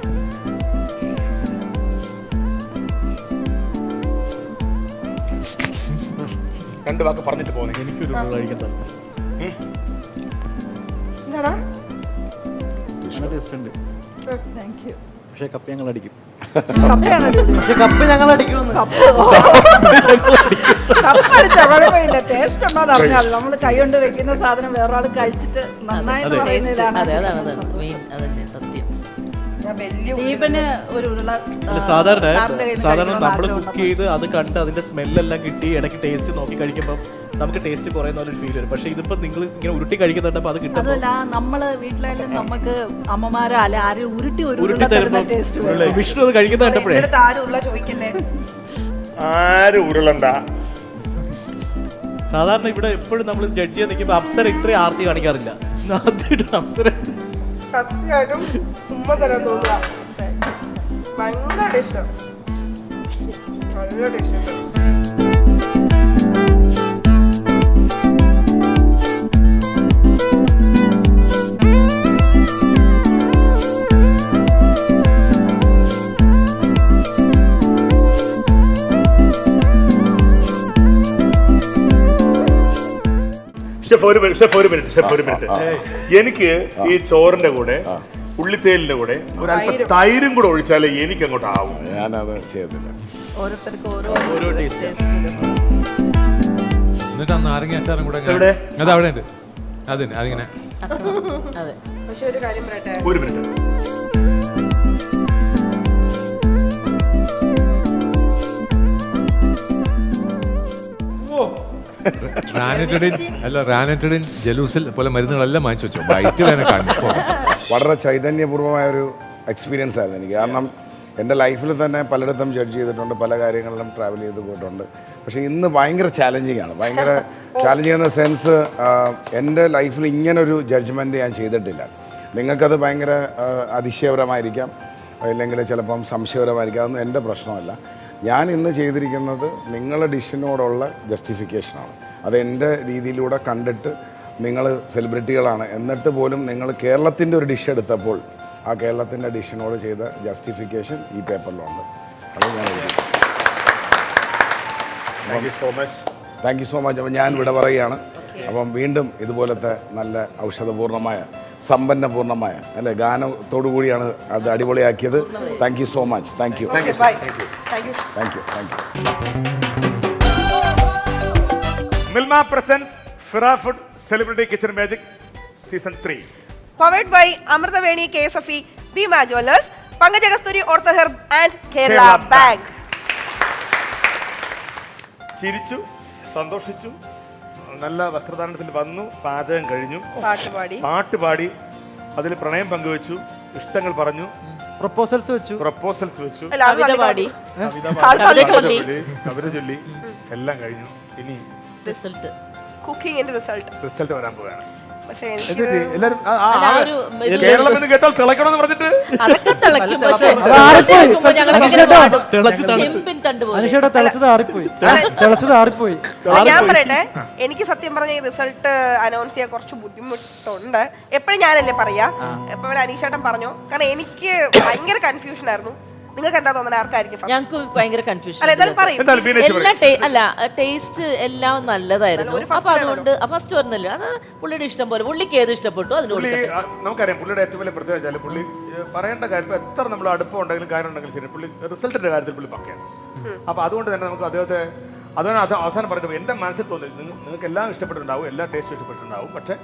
രണ്ട് വാക്ക് പറഞ്ഞിട്ട് പോകുന്നു. എനിക്കൊരു കഴിക്കാൻ താല്പര്യം. എന്താടാ? ടേസ്റ്റ് ഉണ്ട്, താങ്ക് യു. പക്ഷേ കപ്പ് ഞങ്ങൾ അടിക്കും. പക്ഷെ കപ്പ് ഞങ്ങൾ അടിക്കണമെന്ന്. കുഴപ്പമില്ല, ടേസ്റ്റ് ഉണ്ടോ എന്ന് അറിഞ്ഞാൽ നമ്മൾ കൈ കൊണ്ട് വെക്കുന്ന സാധനം വേറൊരാൾ കഴിച്ചിട്ട് നന്നായിട്ട് പറയുന്നതാണ്. അതെ, അതാണ് മെയിൻ, അതന്നെ സത്യം. ദീപന് ഒരു ഉരുള സാധാരണ സാറിന്റെ കയ്യിൽ നിന്ന് നമ്മൾ കഴിക്കണം കുക്ക് ചെയ്ത് അത് കണ്ട് അതിന്റെ സ്മെല്ലെല്ലാം കിട്ടി ഇടയ്ക്ക് ടേസ്റ്റ് നോക്കി കഴിക്കുമ്പോൾ നമുക്ക് ടേസ്റ്റ് കുറയുന്ന ഒരു ഫീൽ വരും. പക്ഷേ ഇതിപ്പോ നിങ്ങൾ ഇങ്ങനെ ഉരുട്ടി കഴിക്കുന്നുണ്ടപ്പോൾ അത് കിട്ടുമ്പോൾ അതല്ല, നമ്മള് വീട്ടിലായാലും നമുക്ക് അമ്മമാരോ അല്ലെ ആരും ഉരുട്ടി ഒരു ഉരുട്ടി തരുമ്പോൾ വിഷ്ണു അത് കഴിക്കുന്ന കണ്ടപ്പോഴേ ആരുള്ള ചോദിക്കല്ലേ? ആരും ഉരുളണ്ട. സാധാരണ ഇവിടെ എപ്പോഴും നമ്മൾ ജഡ്ജ് ചെയ്യാൻ നിൽക്കുമ്പോൾ അപ്സര ഇത്രയും ആർത്തി കാണിക്കാറില്ല. ആദ്യമായിട്ട് അപ്സര സത്യമായിട്ടും ഉമ്മ തരാൻ തോന്നുക. ഭയങ്കര ഡിഷ്, നല്ല ഡിഷ്. ഷെഫ് ഒരു മിനിറ്റ്. എനിക്ക് ഈ ചോറിന്റെ കൂടെ ഉള്ളിത്തേലിന്റെ കൂടെ ഒരല്പം തൈരും കൂടെ ഒഴിച്ചാലേ എനിക്ക് അങ്ങോട്ട് ആവും. ഞാനത് ചെയ്യത്തില്ല. ഓരോരുത്തർക്ക് ഓരോ ടേസ്റ്റ്. എന്നിട്ട് ആ നാരങ്ങ അച്ചാറും കൂടെ എവിടെ? അത് അവിടെ ഉണ്ട്. അതിന് അതിങ്ങനെ അതെ. പക്ഷെ ഒരു കാര്യം പറയട്ടെ, ഒരു മിനിറ്റ്. റാനറ്റഡിൻ ജലൂസിൽ പോലെ മരുന്നുകളെല്ലാം വാങ്ങിച്ചു വെച്ചോ. വൈറ്റ് വേണം കൺഫേം. വളരെ ചൈതന്യപൂർവമായ ഒരു എക്സ്പീരിയൻസ് ആയിരുന്നു എനിക്ക്. കാരണം എൻ്റെ ലൈഫിൽ തന്നെ പലയിടത്തും ജഡ്ജ് ചെയ്തിട്ടുണ്ട്, പല കാര്യങ്ങളിലും ട്രാവൽ ചെയ്ത് പോയിട്ടുണ്ട്. പക്ഷേ ഇന്ന് ഭയങ്കര ചാലഞ്ചിങ് ആണ്. ഭയങ്കര ചാലഞ്ചിങ് എന്ന സെൻസ്, എൻ്റെ ലൈഫിൽ ഇങ്ങനൊരു ജഡ്ജ്മെൻറ്റ് ഞാൻ ചെയ്തിട്ടില്ല. നിങ്ങൾക്കത് ഭയങ്കര അതിശയപരമായിരിക്കാം, ഇല്ലെങ്കിൽ ചിലപ്പം സംശയപരമായിരിക്കാം. അതൊന്നും എൻ്റെ പ്രശ്നമല്ല. ഞാൻ ഇന്ന് ചെയ്തിരിക്കുന്നത് നിങ്ങളുടെ ഡിഷിനോടുള്ള ജസ്റ്റിഫിക്കേഷനാണ്. അത് എൻ്റെ രീതിയിലൂടെ കണ്ടിട്ട് നിങ്ങൾ സെലിബ്രിറ്റികളാണ്, എന്നിട്ട് പോലും നിങ്ങൾ കേരളത്തിൻ്റെ ഒരു ഡിഷ് എടുത്തപ്പോൾ ആ കേരളത്തിൻ്റെ ഡിഷിനോട് ചെയ്ത ജസ്റ്റിഫിക്കേഷൻ ഈ പേപ്പറിലുണ്ട്. അത് ഞാൻ താങ്ക് യു സോ മച്ച്. അപ്പം ഞാൻ ഇവിടെ പറയുകയാണ്. അപ്പം വീണ്ടും ഇതുപോലത്തെ നല്ല ഔഷധപൂർണ്ണമായ സമ്പന്നപൂർണ്ണമായ അല്ലെ ഗാനത്തോടു കൂടിയാണ് അത് അടിപൊളിയാക്കിയത്. Thank you so much. Thank you. Milma presents ഫിറ food celebrity kitchen magic season 3 powered by Amrithaveni KSFE, Bhima jewellers, Pankaja Kasthuri ortho herb and Kerala bank. ചിരിച്ചു, സന്തോഷിച്ചു, നല്ല വസ്ത്രദാനത്തിൽ വന്നു, പാചകം കഴിഞ്ഞു, പാട്ടുപാടി, അതിൽ പ്രണയം പങ്കുവെച്ചു, ഇഷ്ടങ്ങൾ പറഞ്ഞു, പ്രപ്പോസൽസ് വെച്ചു, കവിത പാടി, കവിത ചൊല്ലി, എല്ലാം കഴിഞ്ഞു. ഇനി റിസൾട്ട്, കുക്കിംഗിന്റെ റിസൾട്ട് വരാൻ പോവുകയാണ്. പക്ഷേ എല്ലാവരും കേരളം എന്ന് കേട്ടാൽ തിളക്കണമെന്ന് പറഞ്ഞിട്ട് അതൊക്കെ തിളയ്ക്കും. പക്ഷേ ഞാൻ പറയട്ടെ, എനിക്ക് സത്യം പറഞ്ഞ ഈ റിസൾട്ട് അനൗൺസ് ചെയ്യാൻ കുറച്ച് ബുദ്ധിമുട്ടുണ്ട്. എപ്പോഴും ഞാനല്ലേ പറയാ, എപ്പോഴും അനീഷേട്ടൻ പറഞ്ഞു. കാരണം എനിക്ക് ഭയങ്കര കൺഫ്യൂഷൻ ആയിരുന്നു. നിങ്ങൾക്ക് എന്താ തോന്നുന്നത് ആർക്കായിരിക്കും first? ഞങ്ങൾക്ക് ഭയങ്കര കൺഫ്യൂഷൻ. അല്ല എന്തായാലും പറയും. എന്തായാലും ബീനേച്ചി പറയും. അല്ല ടേസ്റ്റ് എല്ലാം നല്ലതായിരുന്നു. അപ്പൊ അതുകൊണ്ട് ഫസ്റ്റ് പറഞ്ഞല്ലോ, അത് പുള്ളിയുടെ ഇഷ്ടം പോലെ, പുള്ളിക്ക് ഏത് ഇഷ്ടപ്പെട്ടു അതിന് പുള്ളി കൊടുക്കട്ടെ. നമുക്കറിയാം പുള്ളിയുടെ ഏറ്റവും വലിയ പ്രത്യേകത വെച്ചാൽ പുള്ളി പറയേണ്ട കാര്യം ഇപ്പൊ എത്ര നമ്മൾ അടുപ്പം ഉണ്ടെങ്കിലും കാര്യം ഉണ്ടെങ്കിലും ശരി, പുള്ളി റിസൾട്ടിന്റെ കാര്യത്തിൽ പുള്ളി പക്കയാണ്. അപ്പൊ അതുകൊണ്ട് തന്നെ നമുക്ക് അദ്ദേഹത്തെ അതുകൊണ്ട് അവസാനം പറഞ്ഞിട്ട് എന്റെ മനസ്സിൽ തോന്നി, നിങ്ങൾക്ക് എല്ലാം ഇഷ്ടപ്പെട്ടിട്ടുണ്ടാവും, എല്ലാ ടേസ്റ്റും ഇഷ്ടപ്പെട്ടിട്ടുണ്ടാവും, പക്ഷെ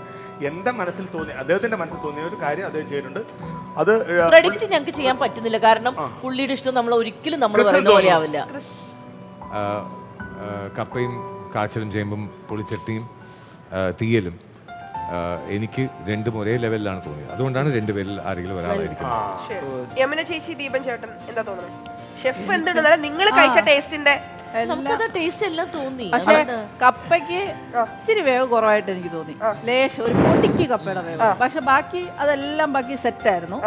എന്റെ മനസ്സിൽ തോന്നി, അദ്ദേഹത്തിന്റെ മനസ്സിൽ തോന്നിയ ഒരു കാര്യം അദ്ദേഹം ചെയ്തിട്ടുണ്ട്. അത് ക്രെഡിറ്റ് ഞങ്ങൾക്ക് ചെയ്യാൻ പറ്റുന്നില്ല, കാരണം പുള്ളിയുടെ ഇഷ്ടം നമ്മൾ ഒരിക്കലും നമ്മൾ പറയുന്ന പോലെ ആവില്ല. കപ്പയും കാച്ചിലും ചേമ്പും പുളിച്ചട്ടിയും തീയലും എനിക്ക് രണ്ടും ഒരേ ലെവലിലാണ് തോന്നിയത്. അതുകൊണ്ടാണ് രണ്ടുപേരിൽ ആരെങ്കിലും ഒരാളായിരിക്കും. യമുന ചേച്ചി, ദീപൻ ചേട്ടൻ എന്താ തോന്നുന്നത്? ഷെഫ് എന്തുണ്ടെന്നാലും നിങ്ങൾ കഴിച്ച ടേസ്റ്റിന്റെ നമുക്കത് ടേസ്റ്റ് എല്ലാം തോന്നി. പക്ഷേ കപ്പയ്ക്ക് ഇച്ചിരി വേവ് കുറവായിട്ട് എനിക്ക് തോന്നി. ലേശം ഒരു പൊടിക്ക് കപ്പയുടെ വേവ്. പക്ഷെ ബാക്കി അതെല്ലാം ബാക്കി സെറ്റായിരുന്നു.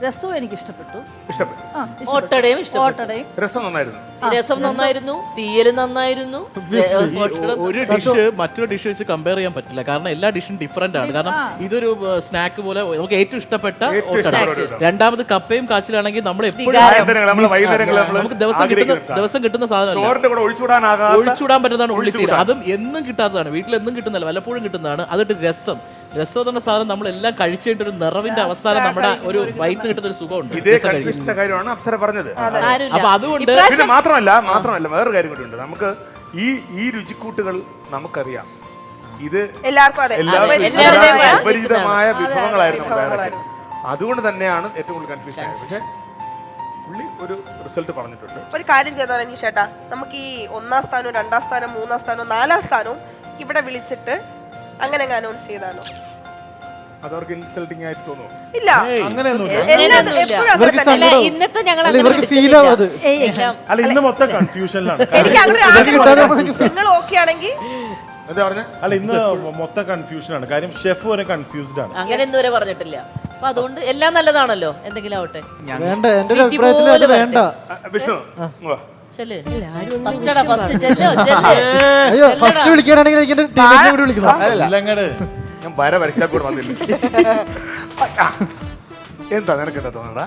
രസവും എനിക്ക് ഇഷ്ടപ്പെട്ടു. ഓട്ടടയും ഇഷ്ടപ്പെട്ടു. രസം നന്നായിരുന്നു. രസം നന്നായിരുന്നു, തീയല് നന്നായിരുന്നു. ഒരു ഡിഷ് മറ്റൊരു ഡിഷ് വെച്ച് കമ്പയർ ചെയ്യാൻ പറ്റില്ല, കാരണം എല്ലാ ഡിഷും ഡിഫറെന്റ് ആണ്. കാരണം ഇതൊരു സ്നാക്ക് പോലെ നമുക്ക് ഏറ്റവും ഇഷ്ടപ്പെട്ട ഓട്ടട. രണ്ടാമത് കപ്പയും കാച്ചിലാണെങ്കിൽ നമ്മൾ എപ്പോഴും നമുക്ക് ദിവസം കിട്ടുന്ന സാധനം ഒഴിച്ചുവിടാൻ പറ്റുന്നതാണ് ഉള്ളിത്തീര. അതും എന്നും കിട്ടാത്തതാണ്, വീട്ടിലെന്നും കിട്ടുന്നല്ല, വല്ലപ്പോഴും കിട്ടുന്നതാണ്. അതിട്ട് രസം എന്ന സാധനം നമ്മളെല്ലാം കഴിച്ചിട്ട് ഒരു നിറവിന്റെ അവസാനം നമ്മുടെ ഒരു വയറ്റിന് കിട്ടുന്ന ഒരു സുഖമുണ്ട്. കാര്യമാണ് അപ്സര പറഞ്ഞത്. അപ്പൊ അതുകൊണ്ട് മാത്രമല്ല വേറൊരു കാര്യം കൂടി ഉണ്ട്. നമുക്ക് ഈ രുചിക്കൂട്ടുകൾ നമുക്കറിയാം, ഇത് പരിചിതമായ വിഭവങ്ങളായിരുന്നു തയ്യാറാക്കിയത്. അതുകൊണ്ട് തന്നെയാണ് ഏറ്റവും കൂടുതൽ കൺഫ്യൂഷൻ ആയത്. പക്ഷെ പുള്ളി ഒരു റിസൾട്ട് പറഞ്ഞിട്ടുണ്ട്. ഒരു കാര്യം ചെയ്താൽ അനീഷ് ചേട്ടാ, നമുക്ക് ഈ 1ാം സ്ഥാനവും 2ാം സ്ഥാനവും 3ാം സ്ഥാനവും 4ാം സ്ഥാനവും ഇവിടെ വിളിച്ചിട്ട് അങ്ങനെ അനൗൺസ് ചെയ്താലോ? അതവർക്ക് ഇൻസൾട്ടിംഗ് ആയിട്ട് തോന്നുന്നു. ഇല്ല, ഇന്നത്തെ ഞങ്ങൾ ഇന്ന് മൊത്തം കൺഫ്യൂഷനിലാണ്. നിങ്ങൾ ഓക്കെ ആണെങ്കിൽ എന്താ പറഞ്ഞ? അല്ല, ഇന്ന് മൊത്തം കൺഫ്യൂഷനാണ്. കാര്യം ഷെഫ് വരെ കൺഫ്യൂസ്ഡ് ആണ്. അങ്ങനെ ഇന്നുവരെ പറഞ്ഞിട്ടില്ല. അപ്പൊ അതുകൊണ്ട് എല്ലാം നല്ലതാണല്ലോ, എന്തെങ്കിലും ആവട്ടെ. വേണ്ട, എന്റെ ഒരു അഭിപ്രായത്തിൽ അത് വേണ്ട. വിഷ്ണു അയ്യോ, ഫസ്റ്റ് വിളിക്കാനാണെങ്കിൽ എനിക്ക് ടീമിനെ കൂടി വിളിക്കണം. ഞാൻ വര വരച്ചാൽ കൂടെ വന്നില്ല. എന്താ നിനക്ക് എന്താ തോന്നടാ?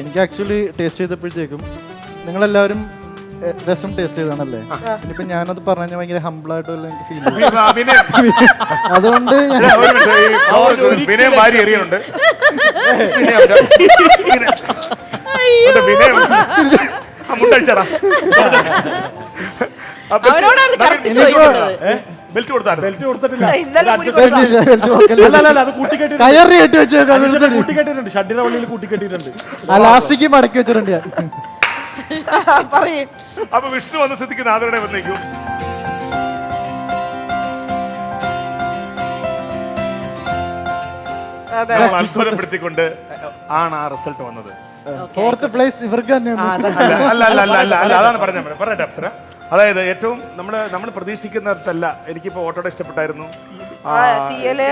എനിക്ക് ആക്ച്വലി ടേസ്റ്റ് ചെയ്തപ്പോഴത്തേക്കും നിങ്ങളെല്ലാവരും രസം ടേസ്റ്റ് ചെയ്താണല്ലേ. ഇനിയിപ്പോ ഞാനത് പറഞ്ഞ ഭയങ്കര ഹംബിൾ ആയിട്ട് എനിക്ക് ഫീൽ ചെയ്തു. അതുകൊണ്ട് വിനയം വാരി എറിയുന്നുണ്ട്. മുണ്ടടിച്ചാടാ ബെൽറ്റ് കൊടുത്താൽ ബെൽറ്റ് കൊടുത്തിട്ടില്ല. കയറി കെട്ടി കൂട്ടിക്കെട്ടിട്ടുണ്ട്, ഷഡിയുടെ വള്ളിയിൽ കൂട്ടിക്കെട്ടിയിട്ടുണ്ട്. ലാസ്റ്റിക്ക് മടക്കി വെച്ചിട്ടുണ്ട് ഞാൻ. അപ്പൊ വിഷ്ണു വന്ന സ്ഥിതിക്ക് നാദരുടെ വന്നേക്കും. അത്ഭുതപ്പെടുത്തിക്കൊണ്ട് ആണ് ആ റിസൾട്ട് വന്നത്. 4th പ്ലേസ് ഇവർക്ക് തന്നെയാണ്. അല്ല അതാണ് പറഞ്ഞ അപ്സര. അതായത് ഏറ്റവും നമ്മൾ പ്രതീക്ഷിക്കുന്നിടത്തല്ല. എനിക്കിപ്പോ ഓട്ടോടെ ഇഷ്ടപ്പെട്ടായിരുന്നു,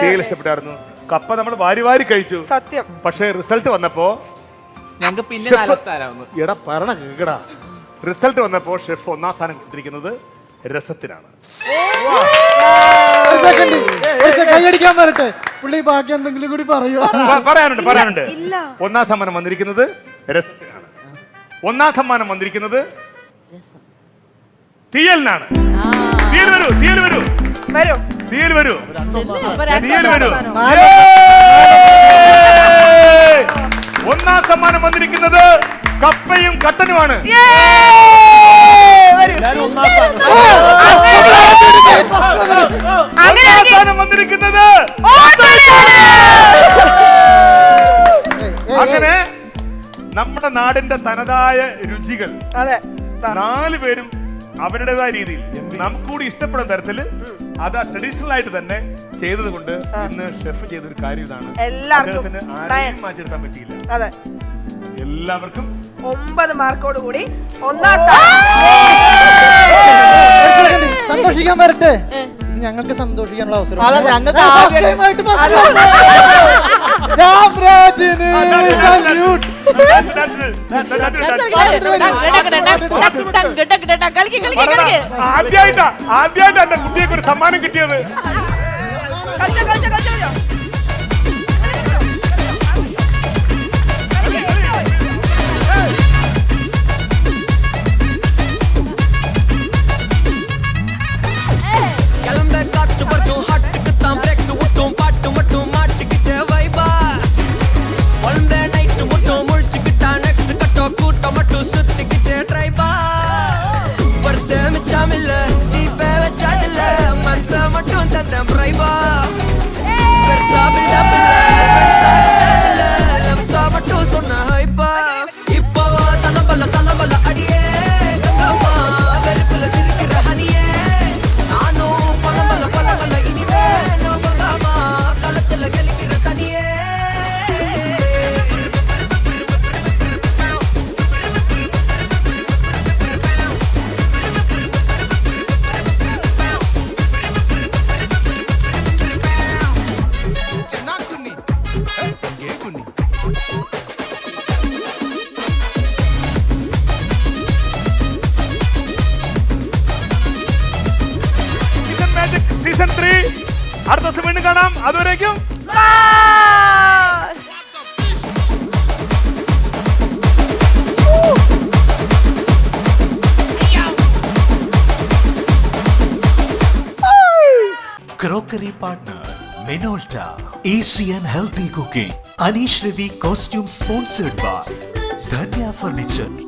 തീയൽ ഇഷ്ടപ്പെട്ടായിരുന്നു, കപ്പ നമ്മൾ വാരി വാരി കഴിച്ചു. സത്യം. പക്ഷേ റിസൾട്ട് വന്നപ്പോ ഞങ്ങൾക്ക് പിന്നെ എടാ പറഞ്ഞ കേക്കടാ, റിസൾട്ട് വന്നപ്പോ ഷെഫ് 1ാം സ്ഥാനം കൊടുത്തിരിക്കുന്നത് രസത്തിനാണ്. കൈയടിക്കാൻ വരട്ടെ, പുള്ളി ബാക്കി എന്തെങ്കിലും കൂടി പറയാനുണ്ട്. 1ാം സമ്മാനം വന്നിരിക്കുന്നത് രസത്തിനാണ്. 1ാം സമ്മാനം വന്നിരിക്കുന്നത് തീയലിനാണ്. തീയൽ വരൂ. 1ാം സമ്മാനം വന്നിരിക്കുന്നത് കപ്പയും കട്ടനുമാണ്. 1ാം സ്ഥാനം വന്നിരിക്കുന്നത് അങ്ങനെ നമ്മുടെ നാടിന്റെ തനതായ രുചികൾ 4 പേരും അവരുടേതായ രീതിയിൽ നമുക്ക് കൂടി ഇഷ്ടപ്പെടുന്ന തരത്തില് അത് ട്രഡീഷണൽ ആയിട്ട് തന്നെ ചെയ്തത് കൊണ്ട് ഇന്ന് ഷെഫ് ചെയ്തൊരു കാര്യം ഇതാണ്. അദ്ദേഹത്തിന് ആരെയും മാറ്റിയെടുക്കാൻ പറ്റിയില്ല. എല്ലാവർക്കും 9 മാർക്കോട് കൂടി 1ാം സ്ഥാനം. സന്തോഷിക്കാൻ വരട്ടെ, ഞങ്ങൾക്ക് സന്തോഷിക്കാനുള്ള അവസരം. ആദ്യമായിട്ടാ എന്റെ കുട്ടിയൊക്കെ ഒരു സമ്മാനം കിട്ടിയത്. അടുത്ത ദിവസം വീണ്ടും കാണാം. അതുവരേക്കും Crockery partner Minolta. Easy and healthy cooking. Anish Ravi costume sponsored by Dhanya Furniture.